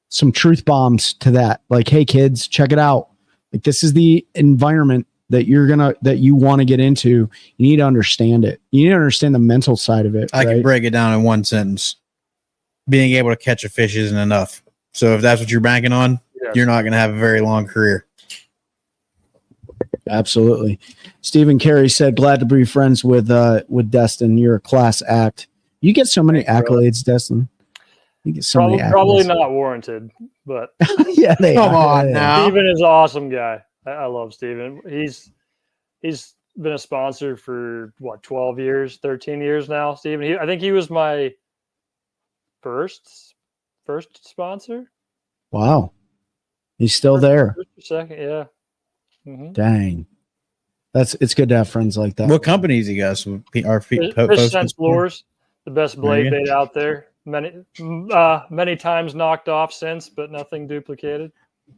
some truth bombs to that. Like, hey, kids, check it out. Like, this is the environment that you want to get into. You need to understand it. You need to understand the mental side of it. I can break it down in one sentence. Being able to catch a fish isn't enough. So if that's what you're banking on, you're not going to have a very long career. Absolutely. Stephen Carey said, glad to be friends with Destin. You're a class act. You get so many accolades, Destin. You get so many accolades. Probably not warranted, but yeah, come on now. Stephen is an awesome guy. I love Stephen. He's been a sponsor for 12 years, 13 years now. Stephen, I think he was my first sponsor. Wow. He's still there. Second, yeah. Mm-hmm. Dang. It's good to have friends like that. What companies you guys? Fish Sense Lures, the best blade bait out there. Many times knocked off since, but nothing duplicated.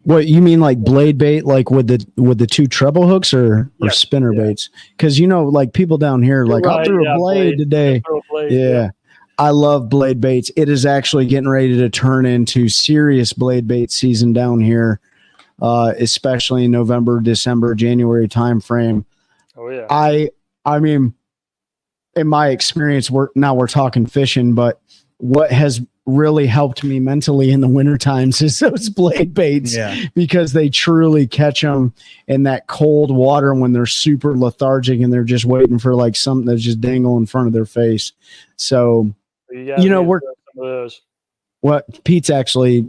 What you mean, like blade bait, like with the two treble hooks or spinner baits? Because, you know, like people down here, like, I threw a blade today. Yeah. I love blade baits. It is actually getting ready to turn into serious blade bait season down here, especially in November, December, January timeframe. Oh yeah. I mean, in my experience, we're talking fishing, but what has really helped me mentally in the winter times is those blade baits, because they truly catch them in that cold water when they're super lethargic and they're just waiting for like something that's just dangle in front of their face. So, you know, we're some of those. What Pete's actually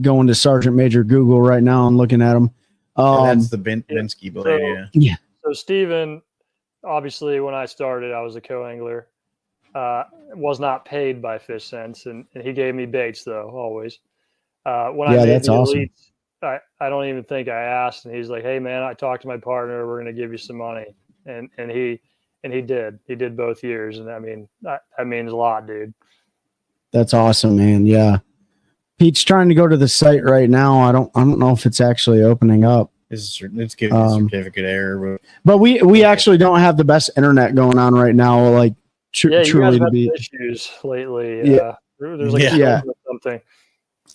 going to Sergeant Major Google right now and looking at them. That's the Binsky blade. Yeah. So Stephen, obviously, when I started, I was a co-angler. Was not paid by Fish Sense, and he gave me baits though, always. When I made the awesome. Elites, I don't even think I asked, and he's like, "Hey man, I talked to my partner. We're going to give you some money," and and he did both years. And I mean, that means a lot, dude. That's awesome, man. Yeah. Pete's trying to go to the site right now. I don't know if it's actually opening up. It's giving a certificate error. But we actually don't have the best internet going on right now. Like you truly guys to be issues lately. Yeah. There's like something.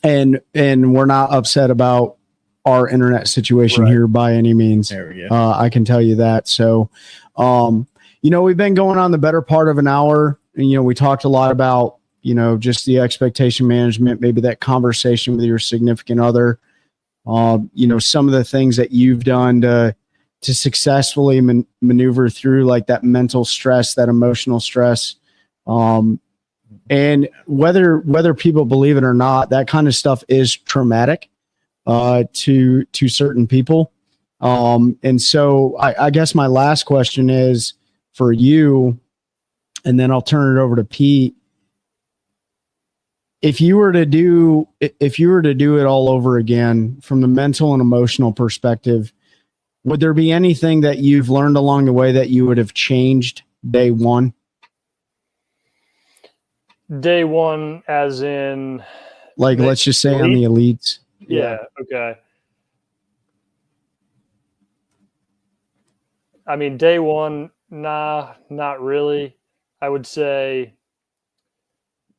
And we're not upset about our internet situation here by any means. There we go. I can tell you that. So, we've been going on the better part of an hour, and we talked a lot about just the expectation management, maybe that conversation with your significant other, some of the things that you've done to successfully maneuver through like that mental stress, that emotional stress. And whether people believe it or not, that kind of stuff is traumatic to certain people. And so I guess my last question is for you, and then I'll turn it over to Pete. If you were to do it all over again from the mental and emotional perspective, would there be anything that you've learned along the way that you would have changed day one? Day one, as in, like, let's just say on the elites. Yeah. Okay. I mean, day one, nah, not really. I would say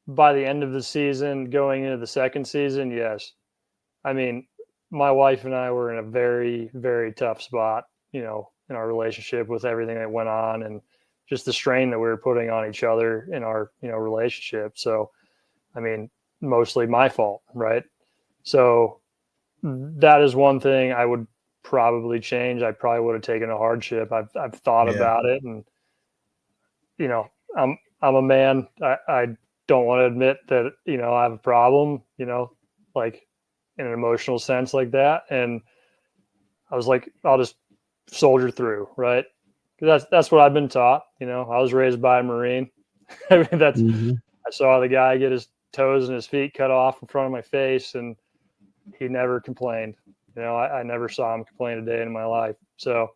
by the end of the season, going into the second season, yes. I mean, my wife and I were in a very, very tough spot, in our relationship with everything that went on and just the strain that we were putting on each other in our, relationship. So, I mean, mostly my fault, right? So that is one thing I would probably change. I probably would have taken a hardship. I've thought about it, and I'm a man. I don't want to admit that I have a problem. Like in an emotional sense like that. And I was like, I'll just soldier through, right? That's what I've been taught. I was raised by a Marine. I mean, I saw the guy get his toes and his feet cut off in front of my face, and he never complained. I never saw him complain a day in my life. So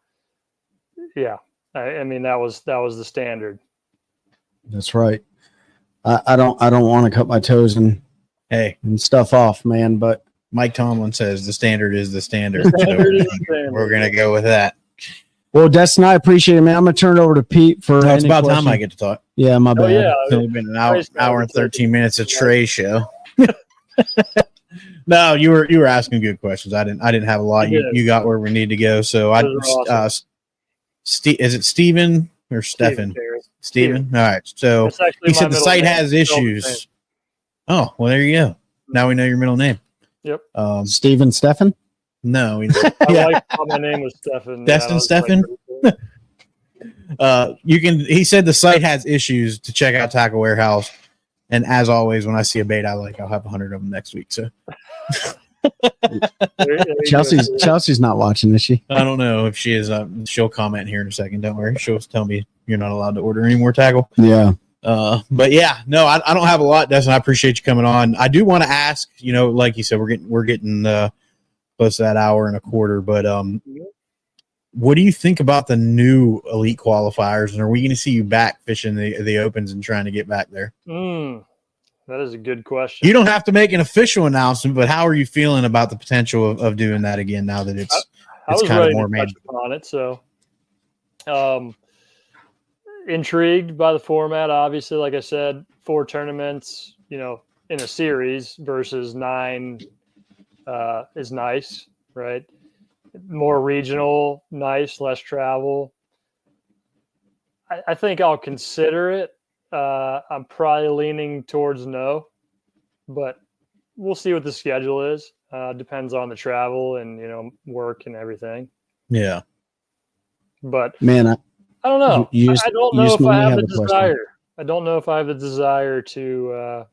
yeah, I mean, that was the standard. That's right. I don't want to cut my toes and stuff off, man. But Mike Tomlin says the standard is the standard. So we're going to go with that. Well, Destin, I appreciate it, man. I'm going to turn it over to Pete for it's about time I get to talk. Yeah, my bad. Yeah, it's only been an hour and 13 minutes of Trey show. No, you were asking good questions. I didn't have a lot. You got where we need to go. So awesome. Is it Steven or Stefan? Steven. All right. So he said the site has issues. Oh, well, there you go. Now we know your middle name. Yep. Steven Stefan? My No. wife thought my name was Stefan. Destin Stefan? He said the site has issues to check out Tackle Warehouse. And as always, when I see a bait I like, I'll have 100 of them next week. So Chelsea's not watching, is she? I don't know if she is. She'll comment here in a second. Don't worry. She'll tell me you're not allowed to order any more tackle. Yeah. But yeah, no, I don't have a lot, Destin. I appreciate you coming on. I do want to ask, like you said, we're getting close to that hour and a quarter. But what do you think about the new elite qualifiers? And are we going to see you back fishing the opens and trying to get back there? That is a good question. You don't have to make an official announcement, but how are you feeling about the potential of doing that again now that it's kind of more made on it? So, intrigued by the format. Obviously, like I said, 4 tournaments, in a series versus 9 is nice, right? More regional, nice, less travel. I think I'll consider it. I'm probably leaning towards no, but we'll see what the schedule is. Depends on the travel and, work and everything. Yeah. But man, I don't know. I don't know if I have the desire. I don't know if I have the desire to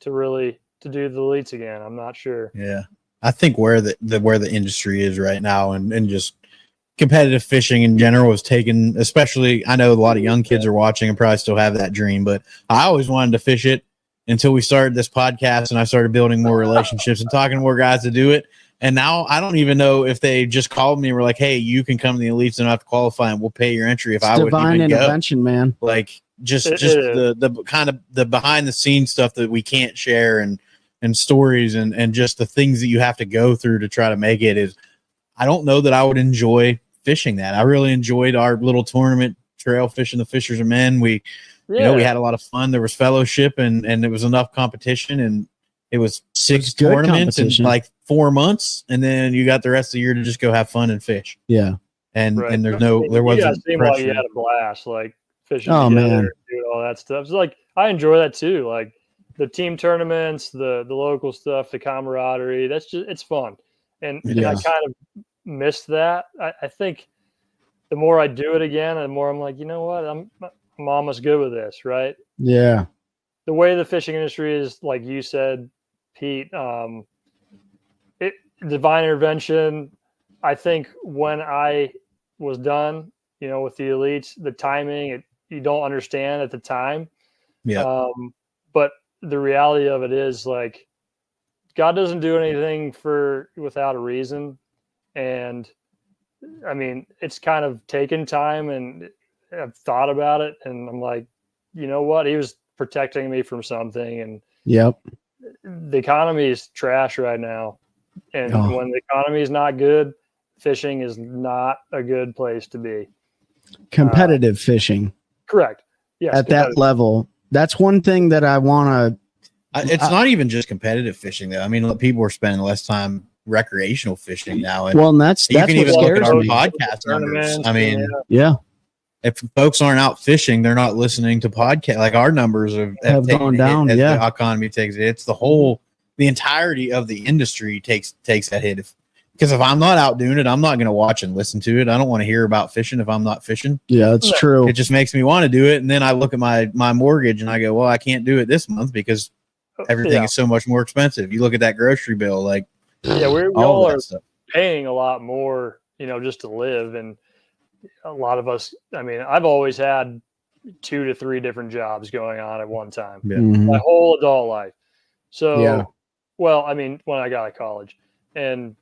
really do the elites again. I'm not sure. Yeah. I think where the industry is right now and just competitive fishing in general is taken, especially I know a lot of young kids are watching and probably still have that dream, but I always wanted to fish it until we started this podcast and I started building more relationships and talking to more guys to do it. And now I don't even know if they just called me and were like, hey, you can come to the elites and not have to qualify and we'll pay your entry if I would divine even go. intervention, man. Like just the kind of the behind the scenes stuff that we can't share and stories and just the things that you have to go through to try to make it is, I don't know that I would enjoy fishing that. I really enjoyed our little tournament trail fishing the Fishers of Men. We had a lot of fun. There was fellowship and it was enough competition, and it was 6 tournaments in like 4 months, and then you got the rest of the year to just go have fun and fish. Yeah. And there wasn't seemed pressure. like you had a blast, like fishing together, man. Doing all that stuff. It's like I enjoy that too. Like the team tournaments, the local stuff, the camaraderie. It's fun. And I kind of missed that. I think the more I do it again, the more I'm like, you know what, I'm almost good with this, right? Yeah. The way the fishing industry is, like you said, Pete, divine intervention. I think when I was done, with the elites, the timing, you don't understand at the time. Yeah. But the reality of it is, like, God doesn't do anything without a reason. And I mean, it's kind of taken time, and I've thought about it, and I'm like, you know what? He was protecting me from something. And the economy is trash right now. And when the economy is not good, fishing is not a good place to be. Competitive fishing. Correct. Yes. At that level. That's one thing that I want to. It's not even just competitive fishing, though. I mean, people are spending less time recreational fishing now. And that's you can what even look at our me. podcast numbers. I mean, if folks aren't out fishing, they're not listening to podcasts. Like our numbers have gone down. As the economy takes it. It's the entirety of the industry takes that hit. Because if I'm not out doing it, I'm not going to watch and listen to it. I don't want to hear about fishing if I'm not fishing. Yeah, that's true. It just makes me want to do it. And then I look at my mortgage and I go, well, I can't do it this month because everything is so much more expensive. You look at that grocery bill, like, we all are paying a lot more, just to live. And a lot of us, I mean, I've always had 2 to 3 different jobs going on at one time, my whole adult life. So, well, I mean, when I got out of college, and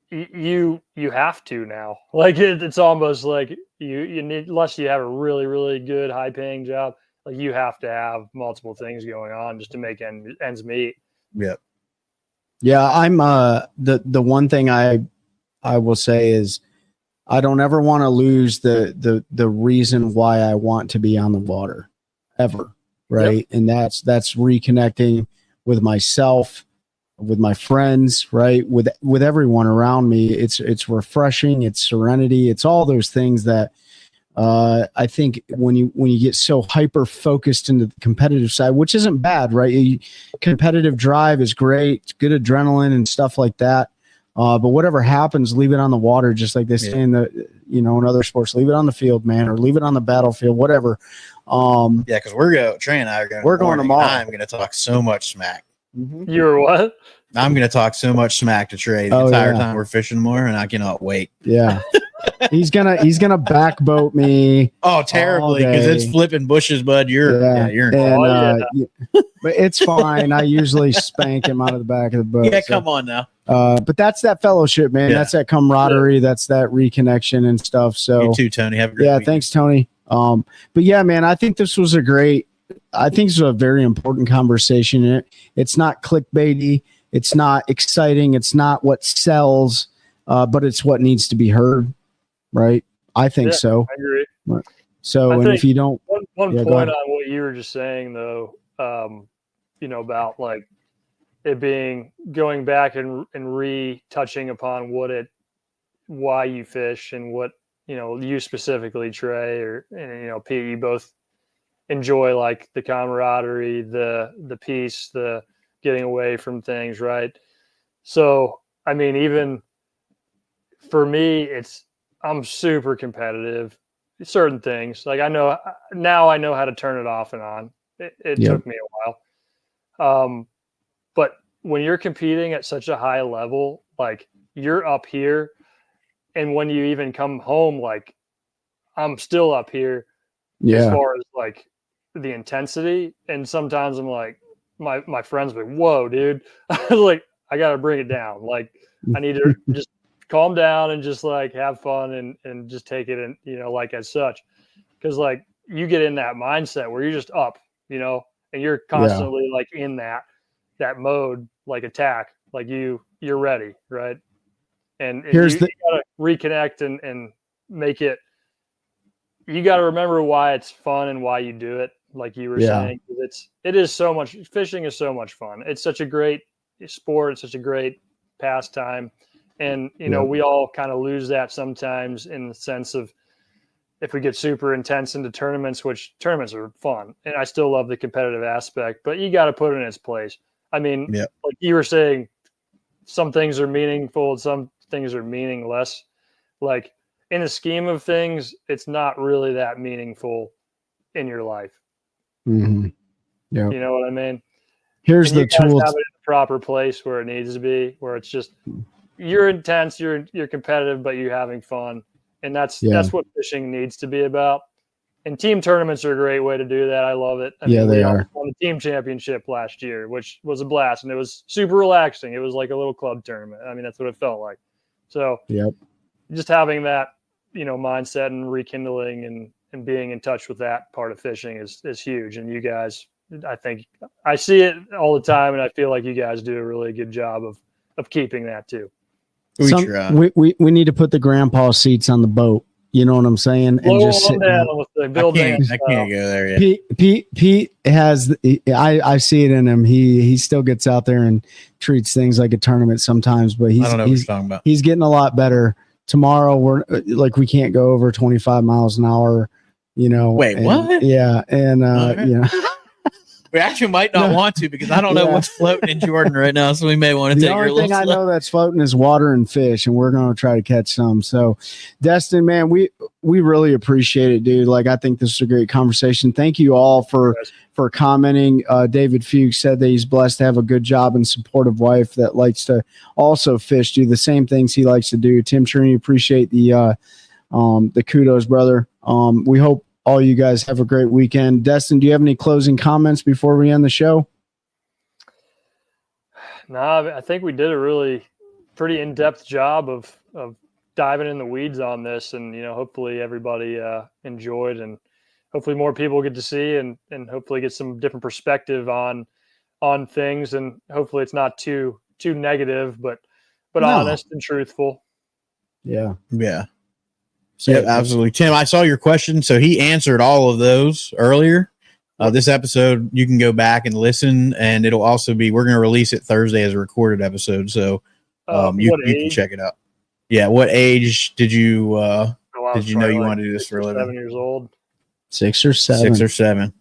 you have to now, like, it's almost like you need, unless you have a really, really good high paying job, like you have to have multiple things going on just to make ends meet. Yeah. I'm the one thing I will say is I don't ever want to lose the reason why I want to be on the water ever. Right. And that's reconnecting with myself, with my friends, right? With everyone around me. It's refreshing. It's serenity. It's all those things that I think when you get so hyper focused into the competitive side, which isn't bad, right? Competitive drive is great. It's good adrenaline and stuff like that. But whatever happens, leave it on the water, just like they say in in other sports. Leave it on the field, man, or leave it on the battlefield, whatever. Because Trey and I are going. We're going tomorrow. I'm going to talk so much smack. You're what? I'm going to talk so much smack to Trey the entire time we're fishing more, and I cannot wait. Yeah. He's gonna backboat me. Oh, terribly, because it's flipping bushes, bud. You're but it's fine. I usually spank him out of the back of the boat. Yeah, come on now. But that's that fellowship, man. That's that camaraderie. That's that reconnection and stuff. So you too, Tony. Have a great weekend. Thanks, Tony. But yeah, man, I think this was a very important conversation. It's not clickbaity. It's not exciting. It's not what sells, but it's what needs to be heard. Right. I think so. I agree. So, and if you don't, one point on what you were just saying though, about like it being going back and retouching upon why you fish and what, you specifically, Trey, or, Pete, you both enjoy, like the camaraderie, the peace, the getting away from things. Right. So, I mean, even for me, I'm super competitive. Certain things, like I know how to turn it off and on. It took me a while. But when you're competing at such a high level, like you're up here, and when you even come home, like I'm still up here as far as like the intensity. And sometimes I'm like, my friends are like, whoa, dude. Like I got to bring it down. Like I need to just calm down and just like have fun and just take it. And, like as such, cause like you get in that mindset where you're just up, and you're constantly like in that mode, like attack, like you're ready. Right. And you gotta reconnect and make it, you got to remember why it's fun and why you do it. Like you were saying, it is so much, fishing is so much fun. It's such a great sport. It's such a great pastime. And, we all kind of lose that sometimes in the sense of if we get super intense into tournaments, which tournaments are fun. And I still love the competitive aspect, but you got to put it in its place. I mean, like you were saying, some things are meaningful and some things are meaningless. Like in the scheme of things, it's not really that meaningful in your life. Mm-hmm. Yeah. You know what I mean? Here's the tool. Have it in the proper place where it needs to be, where it's just, you're intense, you're competitive, but you're having fun. And that's what fishing needs to be about. And team tournaments are a great way to do that. I love it. I mean, they we are. won the team championship last year, which was a blast. And it was super relaxing. It was like a little club tournament. I mean, that's what it felt like. So just having that, mindset and rekindling and being in touch with that part of fishing is huge. And you guys, I think I see it all the time. And I feel like you guys do a really good job of keeping that too. We need to put the grandpa seats on the boat. You know what I'm saying? And just sit down. With the building. I can't go there yet. Pete has. I see it in him. He still gets out there and treats things like a tournament sometimes. But I don't know what you're talking about. He's getting a lot better. Tomorrow we can't go over 25 miles an hour. Wait, what? Yeah, and we actually might not want to because I don't know what's floating in Jordan right now, so we may want to take your little. The only thing I know that's floating is water and fish, and we're going to try to catch some. So, Destin, man, we really appreciate it, dude. Like, I think this is a great conversation. Thank you all for commenting. David Fuchs said that he's blessed to have a good job and supportive wife that likes to also fish, do the same things he likes to do. Tim Trini, appreciate the kudos, brother. We hope all you guys have a great weekend. Destin, do you have any closing comments before we end the show? No, I think we did a really pretty in-depth job of diving in the weeds on this, and hopefully everybody enjoyed, and hopefully more people get to see and hopefully get some different perspective on things, and hopefully it's not too negative, but honest and truthful. Yeah. So, yeah, absolutely. Tim, I saw your question. So he answered all of those earlier. This episode, you can go back and listen, and it'll also be, we're going to release it Thursday as a recorded episode. So you can check it out. Yeah. What age did you know you wanted to do this for a living? 7 years old. 6 or 7. 6 or 7.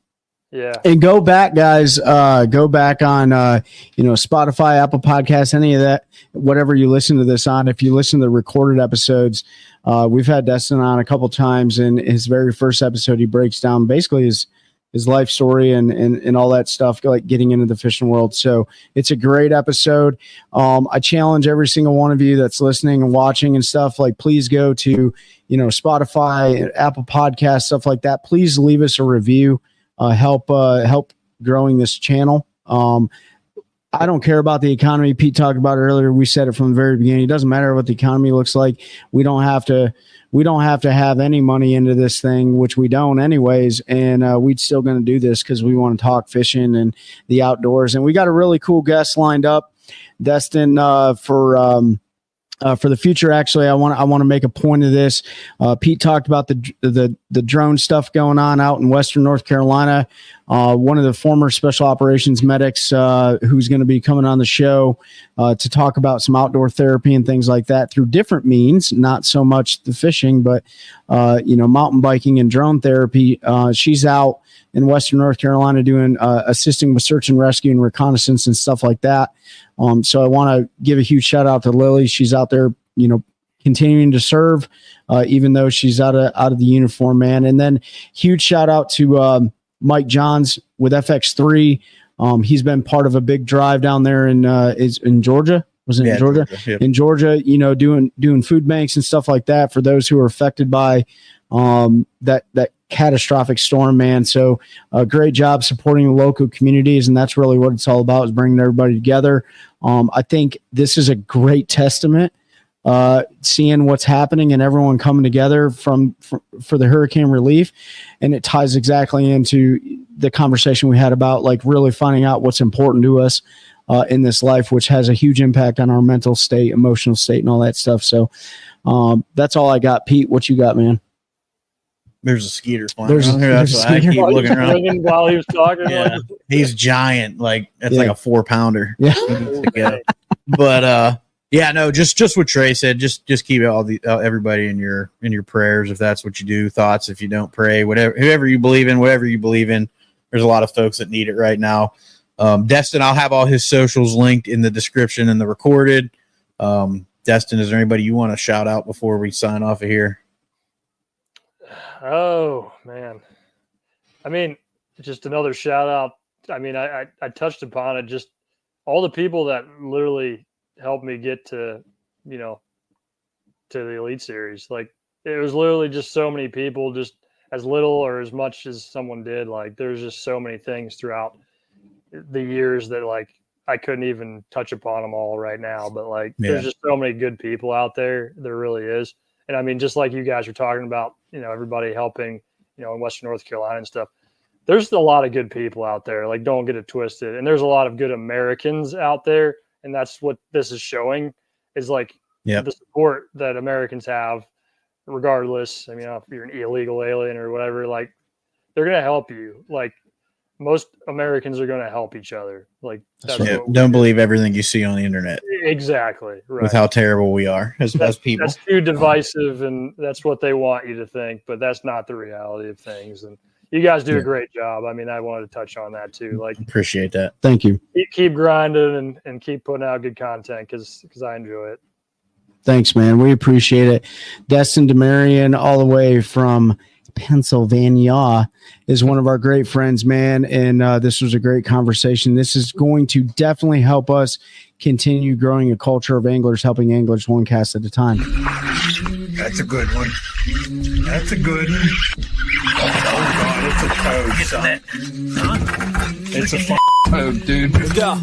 Yeah. And go back, guys. Go back on, Spotify, Apple Podcasts, any of that, whatever you listen to this on. If you listen to the recorded episodes, we've had Destin on a couple times. In his very first episode, he breaks down basically his life story and all that stuff, like getting into the fishing world. So it's a great episode. I challenge every single one of you that's listening and watching and stuff, like, please go to, Spotify, Apple Podcasts, stuff like that. Please leave us a review. Help growing this channel. I don't care about the economy. Pete talked about it earlier. We said it from the very beginning. It doesn't matter what the economy looks like. We don't have to have any money into this thing, which we don't anyways. And we're still going to do this because we want to talk fishing and the outdoors. And we got a really cool guest lined up, Destin, for the future. Actually, I want to make a point of this. Pete talked about the drone stuff going on out in Western North Carolina. One of the former special operations medics who's going to be coming on the show to talk about some outdoor therapy and things like that through different means, not so much the fishing, but mountain biking and drone therapy. She's out in Western North Carolina doing assisting with search and rescue and reconnaissance and stuff like that. So I want to give a huge shout out to Lily. She's out there, continuing to serve, even though she's out of the uniform, man. And then huge shout out to Mike Johns with FX3. He's been part of a big drive down there in Georgia. Was it in Georgia? Yeah. In Georgia, doing food banks and stuff like that for those who are affected by that catastrophic storm, man. So great job supporting the local communities. And that's really what it's all about, is bringing everybody together. I think this is a great testament, seeing what's happening and everyone coming together for the hurricane relief. And it ties exactly into the conversation we had about like really finding out what's important to us in this life, which has a huge impact on our mental state, emotional state, and all that stuff. So that's all I got. Pete, what you got, man? There's a skeeter flying There's around here. a That's why I skeeter. keep looking around. While he was talking, Yeah, he's giant. Like that's Yeah. like a 4-pounder. Yeah. But yeah, no, just what Trey said. Just keep everybody in your prayers if that's what you do. Thoughts if you don't pray. Whoever you believe in, whatever you believe in. There's a lot of folks that need it right now. Destin, I'll have all his socials linked in the description and the recorded. Destin, is there anybody you want to shout out before we sign off of here? Oh man, I mean, just another shout out. I mean, I touched upon it. Just all the people that literally helped me get to the Elite Series. Like it was literally just so many people, just as little or as much as someone did. Like there's just so many things throughout the years that like I couldn't even touch upon them all right now. But like there's just so many good people out there. There really is. And I mean, just like you guys were talking about, everybody helping, in Western North Carolina and stuff. There's a lot of good people out there. Like, don't get it twisted. And there's a lot of good Americans out there. And that's what this is showing is like the support that Americans have, regardless. I mean, if you're an illegal alien or whatever, like they're going to help you. Like most Americans are going to help each other. Like, that's don't believe everything you see on the internet. Exactly. Right. With how terrible we are as people. That's too divisive, and that's what they want you to think, but that's not the reality of things. And you guys do a great job. I mean, I wanted to touch on that too. Like, appreciate that. Thank you. Keep grinding and keep putting out good content because I enjoy it. Thanks, man. We appreciate it. Destin Demarion, all the way from Pennsylvania, is one of our great friends, man. And this was a great conversation. This is going to definitely help us continue growing a culture of anglers, helping anglers OneCast at a time. That's a good one. That's a good one. Oh, God, it's a toad, son. It's a toad, dude. Yeah.